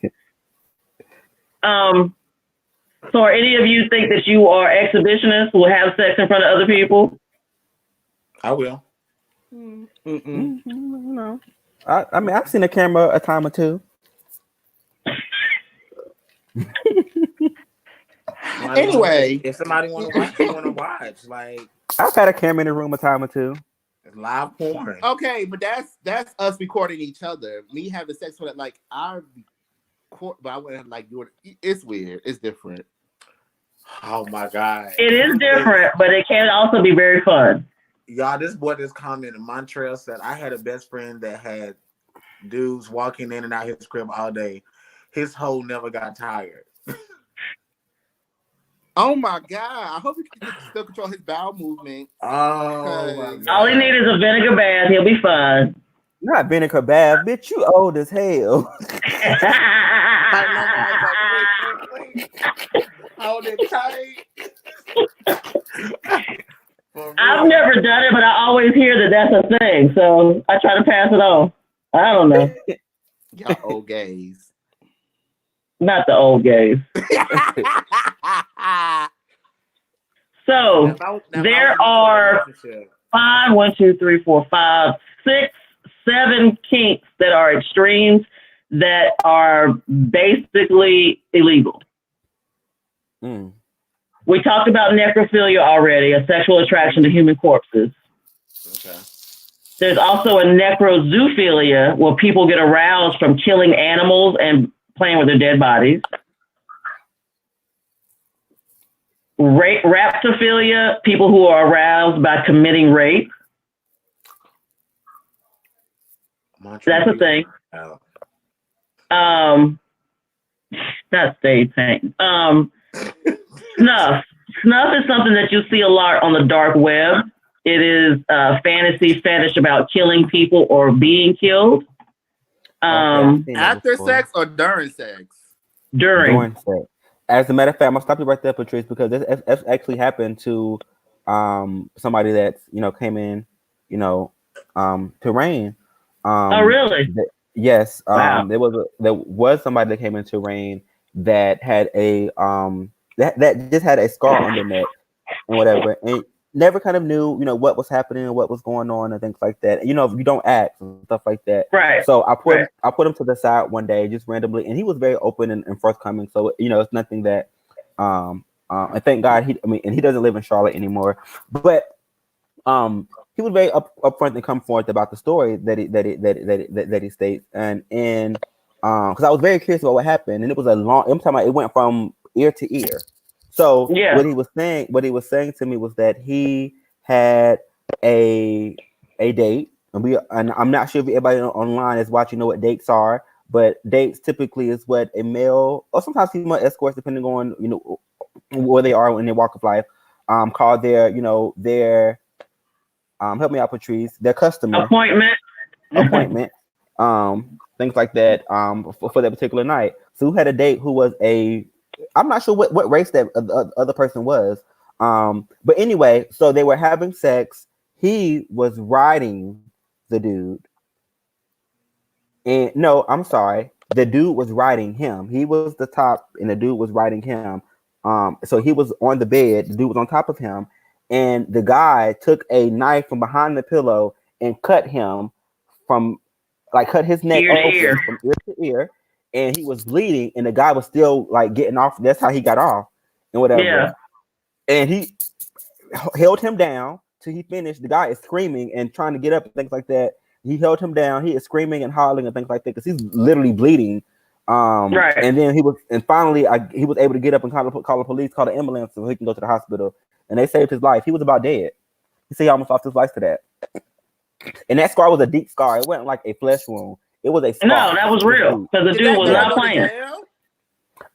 So are any of you think that you are exhibitionists who have sex in front of other people? I will. No. I mean, I've seen a camera a time or two. Anyway, if somebody want to watch, they want to watch. Like, I've had a camera in the room a time or two. It's live porn. Okay, but that's us recording each other. Me having sex with it, like I record, but I wouldn't like do it. It's weird. It's different. Oh my god, it is different, but it can also be very fun. Y'all, this boy just commented. Montreal said, I had a best friend that had dudes walking in and out his crib all day. His hoe never got tired. Oh my god! I hope he can still control his bowel movement. Oh, all he needs is a vinegar bath. He'll be fine. Not vinegar bath, bitch. You old as hell. Hold it tight. I've never done it, but I always hear that that's a thing. So I try to pass it on. I don't know. Y'all old gays. Not the old gays. So there are 6, 7 kinks that are extremes that are basically illegal. We talked about necrophilia already, a sexual attraction to human corpses. Okay. There's also a necrozoophilia where people get aroused from killing animals and playing with their dead bodies. Raptophilia, people who are aroused by committing rape. That's a thing. Not stage paint. Snuff. Snuff is something that you see a lot on the dark web. It is a fantasy fetish about killing people or being killed. After sex or during sex? During sex. As a matter of fact, I'm gonna stop you right there, Patrice, because that's actually happened to somebody that's came in, to Rain. Oh, really? Yes. Wow. There was somebody that came into Rain that had a that just had a scar on their neck and whatever, never kind of knew, what was happening and what was going on and things like that. You don't act and stuff like that. Right. So I put him to the side one day just randomly, and he was very open and forthcoming. So it's nothing that, and thank God and he doesn't live in Charlotte anymore, but he was very upfront and come forth about the story that he states, and because I was very curious about what happened, and it was I'm talking about it went from ear to ear. So what he was saying to me was that he had a date, and I'm not sure if everybody online is watching know what dates are, but dates typically is what a male or sometimes female escorts, depending on where they are in their walk of life, call their help me out, Patrice, their customer appointment, things like that, for that particular night. So who had a date who was I'm not sure what race that other person was. But anyway, so they were having sex. He was riding the dude. And no, I'm sorry. The dude was riding him. He was the top and the dude was riding him. So he was on the bed. The dude was on top of him. And the guy took a knife from behind the pillow and cut him cut his neck open from ear to ear. And he was bleeding, and the guy was still getting off. That's how he got off, and whatever. Yeah. And he held him down till he finished. The guy is screaming and trying to get up and things like that. He held him down. He is screaming and hollering and things like that because he's literally bleeding. Right. And then finally he was able to get up and call the police, call the ambulance, so he can go to the hospital. And they saved his life. He was about dead. He said he almost lost his life to that. And that scar was a deep scar. It wasn't like a flesh wound. It was a scar. No, that was real because the dude was not playing.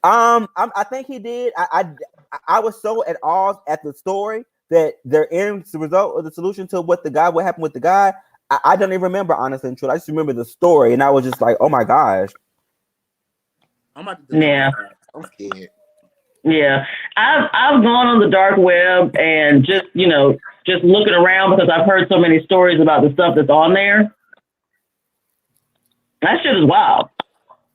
I think he did. I was so at awe at the story that their end result or the solution to what happened with the guy. I don't even remember, honestly and truly. I just remember the story, and I was just like, oh my gosh. I'm scared. Yeah, I've gone on the dark web and just looking around because I've heard so many stories about the stuff that's on there. That shit is wild.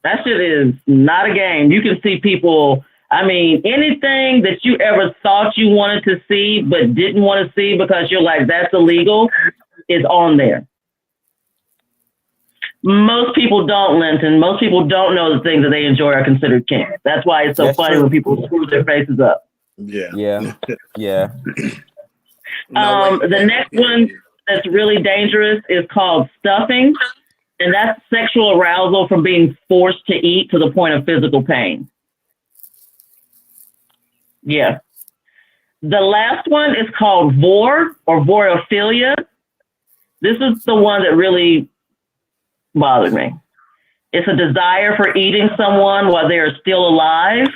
That shit is not a game. You can see people. I mean, anything that you ever thought you wanted to see but didn't want to see because you're like, that's illegal, is on there. Most people don't, Linton. Most people don't know the things that they enjoy are considered kink. That's why it's so funny when people screw their faces up. Yeah. The next one that's really dangerous is called stuffing, and that's sexual arousal from being forced to eat to the point of physical pain. Yeah. The last one is called vor or vorophilia. This is the one that really bothered me. It's a desire for eating someone while they are still alive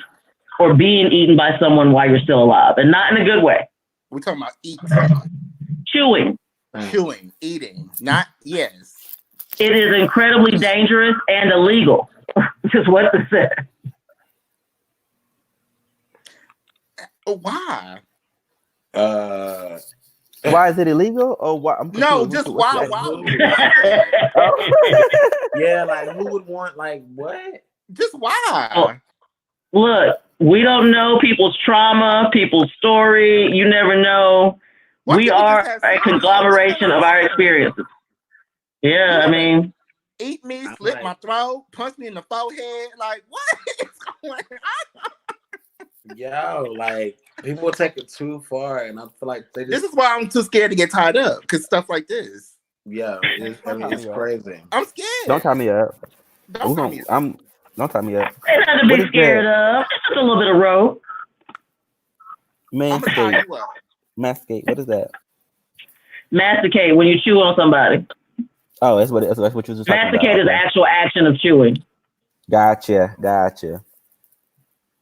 or being eaten by someone while you're still alive, and not in a good way. We're talking about eating. Chewing, eating, not yes. It is incredibly dangerous and illegal, is what it says. Why? Why is it illegal? Or why? Just why? Yeah, like who would want what? Just why? Look, we don't know people's trauma, people's story. You never know. We are a conglomeration of our experiences. Yeah, I mean, eat me, slit my throat, punch me in the forehead. Like what is going on? Yo, people take it too far, and I feel like they just. This is why I'm too scared to get tied up because stuff like this. Yeah, it's crazy. I'm scared. Don't tie me up. Don't tie me up. Don't tie me up. Ain't nothing to be scared of. It's just a little bit of rope. Masticate. What is that? Masticate when you chew on somebody. Oh, that's what you were just talking about. Masticate is the actual action of chewing. Gotcha.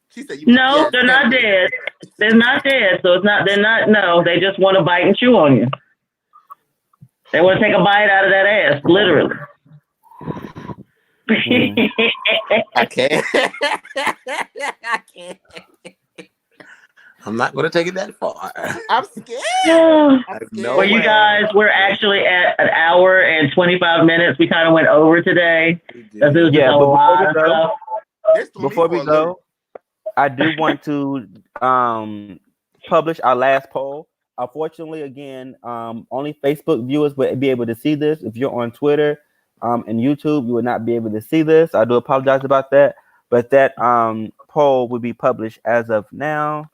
She said no, they're not dead. They're not dead, so it's not. They're not. No, they just want to bite and chew on you. They want to take a bite out of that ass, literally. I can't. I can't. I'm not going to take it that far. I'm scared. Well, you guys, we're actually at an hour and 25 minutes. We kind of went over today. Before we go, I do want to publish our last poll. unfortunately, again, only Facebook viewers would be able to see this. If you're on Twitter and YouTube, you would not be able to see this. I do apologize about that. But that poll will be published as of now.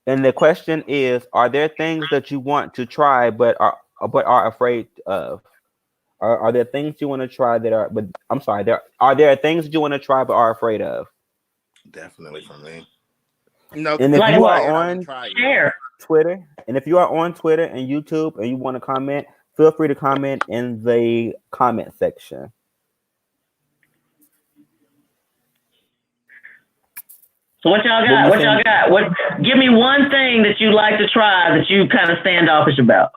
And the question is, are there things that you want to try but are afraid of? Are there things you want to try that are but I'm sorry, are there things that you want to try but are afraid of? Definitely for me. No, And if Like you what? are on Share. Twitter, and if you are on Twitter and YouTube and you want to comment, feel free to comment in the comment section. So what y'all got? What y'all got? What? Give me one thing that you like to try that you kind of standoffish about.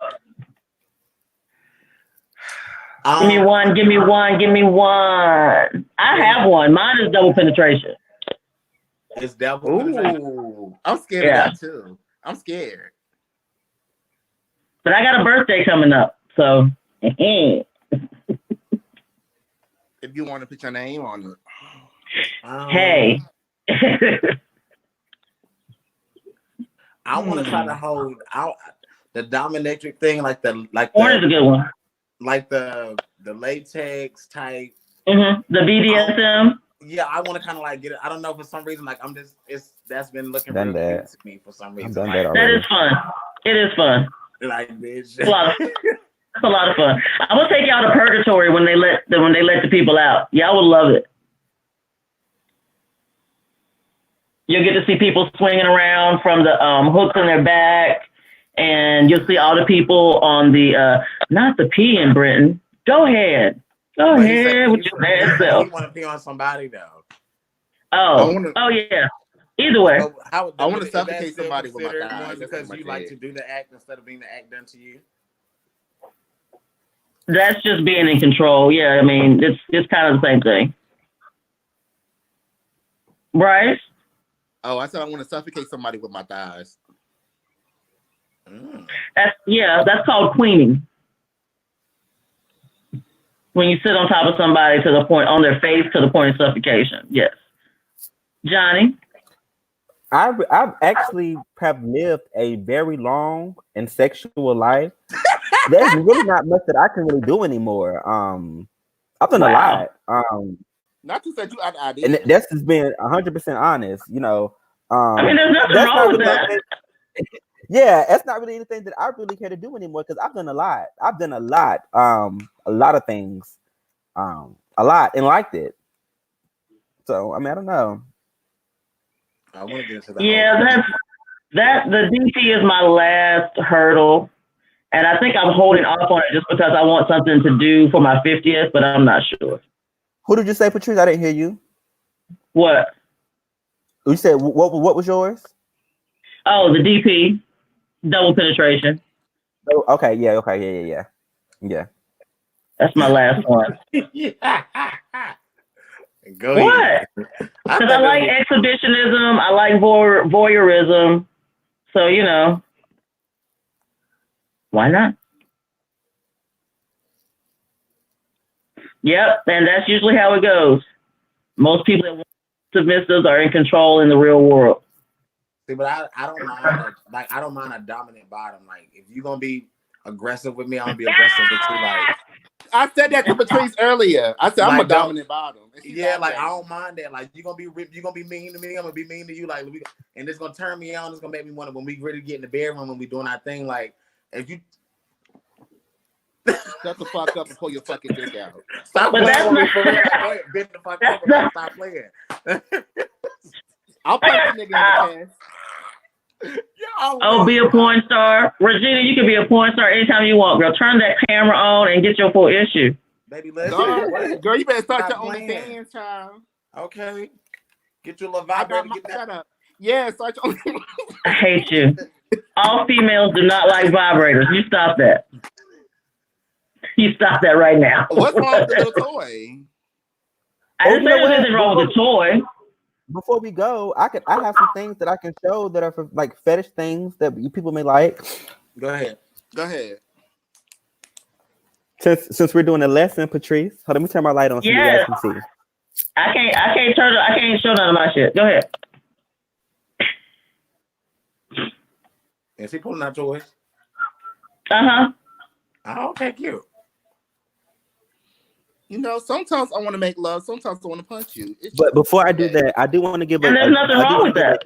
Give me one. Give me one. Give me one. I have one. Mine is double penetration. It's double penetration. Ooh, I'm scared of that too. I'm scared. But I got a birthday coming up, so. If you want to put your name on it. Hey. I want to try to hold out the dominatrix thing, like Porn is a good one. Like the latex type. The BDSM. Yeah, I want to kind of like get it. I don't know, for some reason, like that's been looking real cute to me for some reason. Done like, that is fun. It is fun. Like, bitch. It's a lot of fun. I'm gonna take y'all to purgatory when they let the people out. Y'all will love it. You'll get to see people swinging around from the hooks in their back, and you'll see all the people on the not the pee in Britain. Go ahead with your bad self. You want to pee on somebody though? Oh yeah. Either way, I want to suffocate somebody with my thighs because you like to do the act instead of being the act done to you. That's just being in control. Yeah, I mean it's kind of the same thing. Bryce? Oh, I said I want to suffocate somebody with my thighs. That's called queening. When you sit on top of somebody to the point on their face to the point of suffocation. Yes. Johnny? I've actually have lived a very long and sexual life. There's really not much that I can really do anymore. I've done a lot. Not to say you out idea. And that's just being 100% honest, you know. I mean, there's nothing wrong with that. Yeah, that's not really anything that I really care to do anymore because I've done a lot. I've done a lot of things, a lot, and liked it. So I mean, I don't know. I want to get into that. Yeah, the DP is my last hurdle, and I think I'm holding off on it just because I want something to do for my 50th, but I'm not sure. Who did you say, Patrice? I didn't hear you. What? You said what was yours? Oh, the DP, double penetration. Oh, okay, yeah. That's my last one. Go what? ahead. Because I like exhibitionism. I like voyeurism. So, you know, why not? Yep, and that's usually how it goes. Most people that want submissives are in control in the real world. See, but I don't mind I don't mind a dominant bottom. Like, if you're gonna be aggressive with me, I'm gonna be aggressive with you. Like, I said that to Patrice earlier. I said I'm a dominant bottom. Yeah, like I don't mind that. Like, you're gonna be mean to me. I'm gonna be mean to you. Like, and it's gonna turn me on. It's gonna make me want to when we really get in the bedroom when we doing our thing. Like, if you shut the fuck up and pull your fucking dick out. Stop playing with me for real. Go ahead, bend the fuck over. Stop playing. I'll punch the nigga in the chest. Oh, be a porn star. Regina, you can be a porn star anytime you want, girl. Turn that camera on and get your full issue. Baby, let's girl, you better start your own dance, child. Okay. Get your little vibrator. Shut up. Yeah, start your own. I hate you. All females do not like vibrators. You stop that. You stop that right now. What's wrong with the little toy? I didn't say there's anything wrong with the toy. Before we go, I have some things that I can show that are for, like fetish things that people may like. Go ahead. Since we're doing a lesson, Patrice, hold on, let me turn my light on so you guys can see. I can't show none of my shit. Go ahead. Is he pulling out toys? Uh-huh. Oh, okay, cute. You know, sometimes I want to make love. Sometimes I want to punch you. But before I do that, I do want to give and there's nothing wrong with that.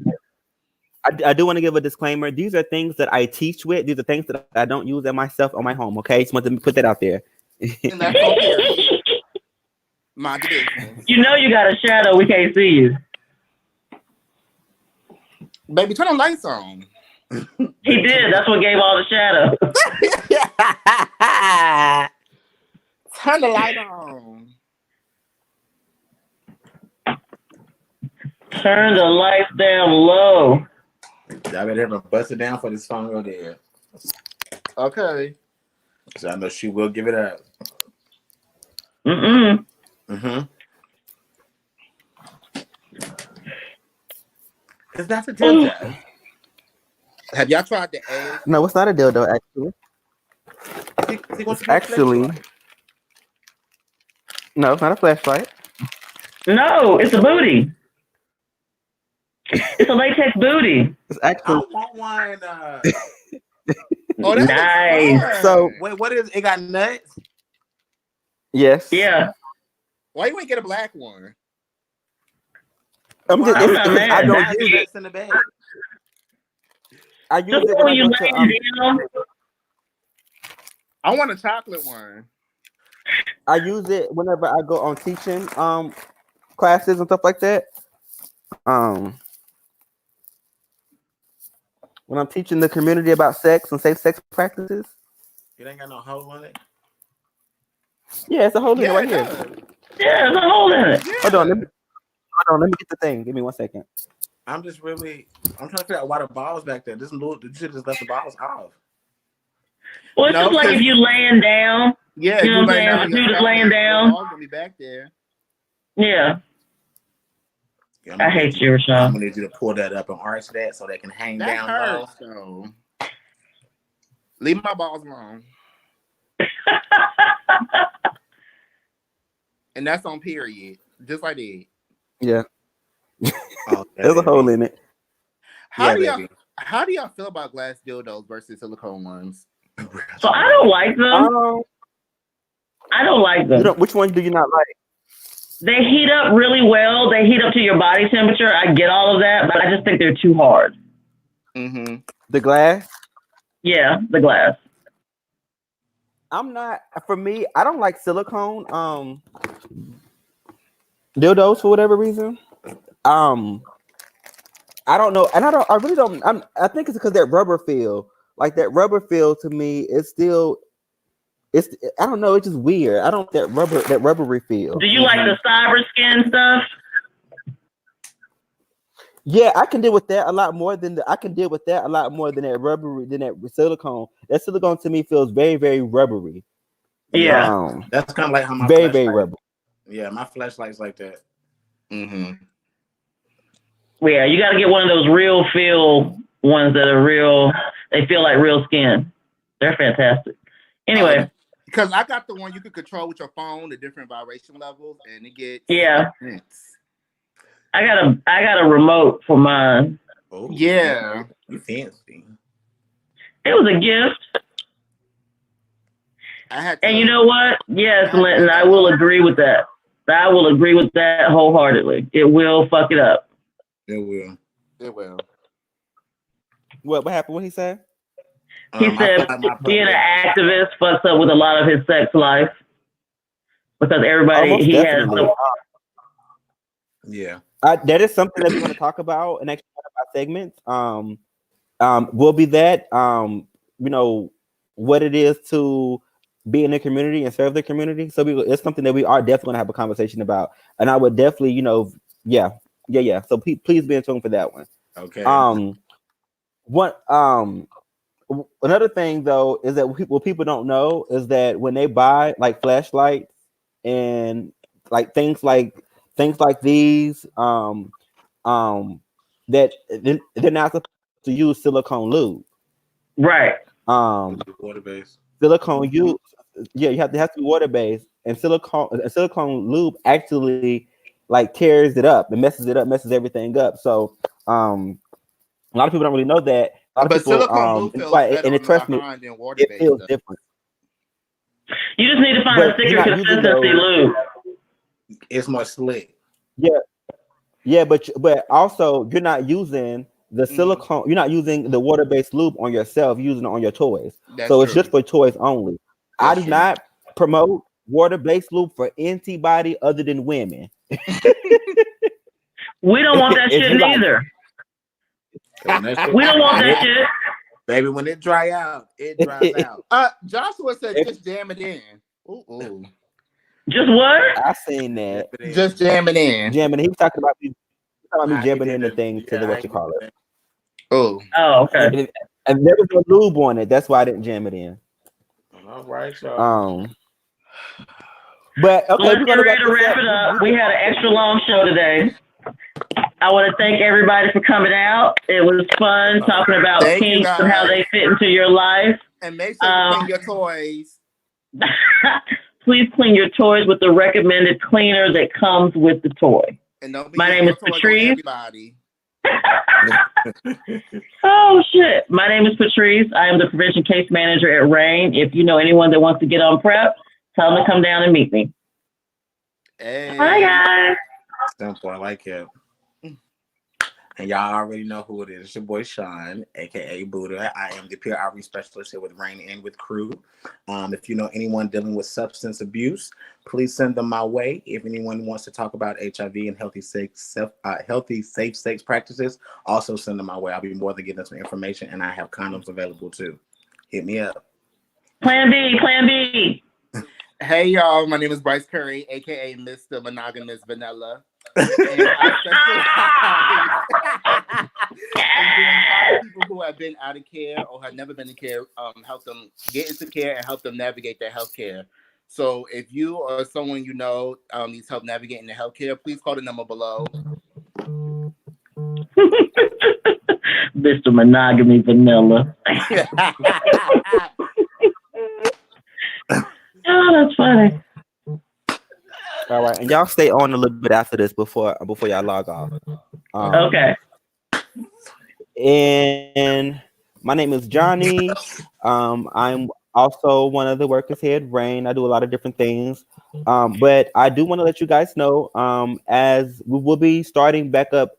I do want to give a disclaimer. These are things that I teach with. These are things that I don't use at myself on my home. Okay, just want to put that out there. And that's on period. Mind your business. You know you got a shadow. We can't see you. Baby, turn the lights on. He did. That's what gave all the shadow. Turn the light on. Turn the lights down low. Y'all better have a bust it down for this phone go there. Okay. So I know she will give it up. Mm-mm. Mm-hmm. Is that a dildo? Have y'all tried the egg? No, it's not a dildo, actually. It's actually... No, it's not a flashlight. No, it's a booty. It's a latex booty. It's actually... I want one. Oh, that's nice. So, wait, what is it? Got nuts? Yes. Yeah. Why you ain't get a black one? I don't use it in the bed. I use it when I go to. I want a chocolate one. I use it whenever I go on teaching classes and stuff like that. When I'm teaching the community about sex and safe sex practices. It ain't got no hole in it. Yeah, it's a hole in it right here. Yeah, there's a hole in it. Yeah. Hold on, let me get the thing. Give me 1 second. I'm trying to figure out why the ball's back there. You should just left the balls off. Well, it's just like if you laying down. Yeah, you know what I'm saying? Dude is laying down. Ball's gonna be back there. Yeah. I hate you, Rashawn. I'm gonna need you to pull that up and arch that so they can hang that down hurts, low. though. Leave my balls alone. And that's on period. Just like that. Yeah. Oh, there's a hole in it. How do y'all feel about glass dildos versus silicone ones? So I don't like them. I don't like them. Which ones do you not like? They heat up really well. They heat up to your body temperature. I get all of that, but I just think they're too hard. Mm-hmm. The glass? Yeah, the glass. I'm not. For me, I don't like silicone dildos for whatever reason. I don't know, and I really don't. I think it's because that rubber feel, like that rubber feel to me, is still. I don't know. It's just weird. I don't that rubbery feel. Do you like the cyber skin stuff? Yeah, I can deal with that a lot more than that rubbery than that silicone. That silicone to me feels very, very rubbery. Yeah, that's kind of like how my very, very rubbery. Yeah, my flashlight's like that. Mm-hmm. Yeah, you got to get one of those real feel ones that are real. They feel like real skin. They're fantastic. Anyway. Because I got the one you can control with your phone, the different vibration levels, and it gets intense. I got a remote for mine. Oh yeah, you fancy. It was a gift. And you know what? Yes, Linton, I will agree with that. I will agree with that wholeheartedly. It will fuck it up. It will. It will. What happened? What he said? He said being an activist fucks up with a lot of his sex life because everybody he has. Yeah, that is something that we're going to talk about in next one of our segments. Will be that what it is to be in the community and serve the community. So it's something that we are definitely going to have a conversation about, and I would definitely yeah. So please be in tune for that one. Okay. Another thing though is that what people don't know is that when they buy like flashlights and like things like these, that they're not supposed to use silicone lube. Right. Water based. Silicone use. Yeah, it has to be water based, and silicone lube actually like tears it up and messes everything up. So a lot of people don't really know that. A lot of But people, silicone lube and, feels and better on it, the trust me, behind than it water-based feels stuff. different. You just need to find a But you're thicker not using consistency those. lube. It's more slick. Yeah, yeah, but also you're not using the silicone. You're not using the water-based lube on yourself. You're using it on your toys. That's So it's just true. for toys only. I That's do true. not promote water-based lube for anybody other than women. We don't want that If shit you like, neither. When that shit, We don't want when that it, shit. baby, when it dry out, it dries out. Joshua said if just jam it in. Ooh. Just what? I seen that Just jam it in. jamming, he was talking about me. Talking about me Nah, he jamming did in the it. thing to the Yeah, what I you get call it. that. Oh. Oh, okay. And there was no lube on it. That's why I didn't jam it in. All right, y'all. But okay, Let's we're get gonna ready wrap to this wrap up. it up. We had an extra long show today. I want to thank everybody for coming out. It was fun talking about Thank you, kinks and how guys. they fit into your life. And make sure you clean your toys. Please clean your toys with the recommended cleaner that comes with the toy. And don't be My using name is your toys on Patrice. everybody. Oh, shit. My name is Patrice. I am the prevention case manager at RAIN. If you know anyone that wants to get on prep, tell them to come down and meet me. Hey. Bye, guys. Simple, I like it. And y'all already know who it is. It's your boy Shawn, aka Buddha. I am the peer outreach specialist here with Rain and with Crew. If you know anyone dealing with substance abuse, please send them my way. If anyone wants to talk about HIV and healthy, safe sex practices, also send them my way. I'll be more than getting some information, and I have condoms available too. Hit me up. Plan B. Hey, y'all. My name is Bryce Curry, aka Mr. Monogamous Vanilla. And I specialize in doing people who have been out of care or have never been in care, help them get into care and help them navigate their health care. So if you or someone you know needs help navigating the health care, please call the number below. Mr. Monogamy Vanilla. Oh, that's funny. All right, and y'all stay on a little bit after this before y'all log off. Okay. And my name is Johnny. I'm also one of the workers here at RAIN. I do a lot of different things. But I do want to let you guys know, as we will be starting back up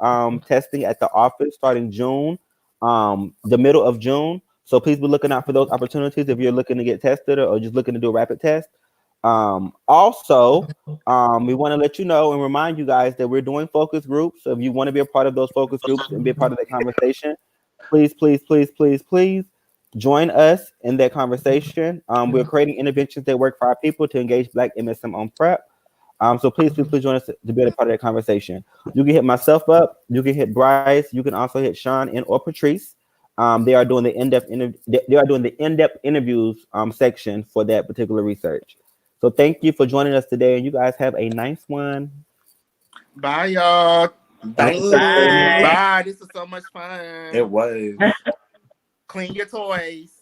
testing at the office starting June, the middle of June. So please be looking out for those opportunities if you're looking to get tested or just looking to do a rapid test. Also, we want to let you know and remind you guys that we're doing focus groups. So if you want to be a part of those focus groups and be a part of that conversation, please join us in that conversation. We're creating interventions that work for our people to engage Black MSM on prep. So please join us to be a part of that conversation. You can hit myself up. You can hit Bryce. You can also hit Shawn and or Patrice. They are doing the in-depth interviews section for that particular research. So thank you for joining us today, and you guys have a nice one. Bye, y'all. Bye. Bye. This was so much fun. It was. Clean your toys.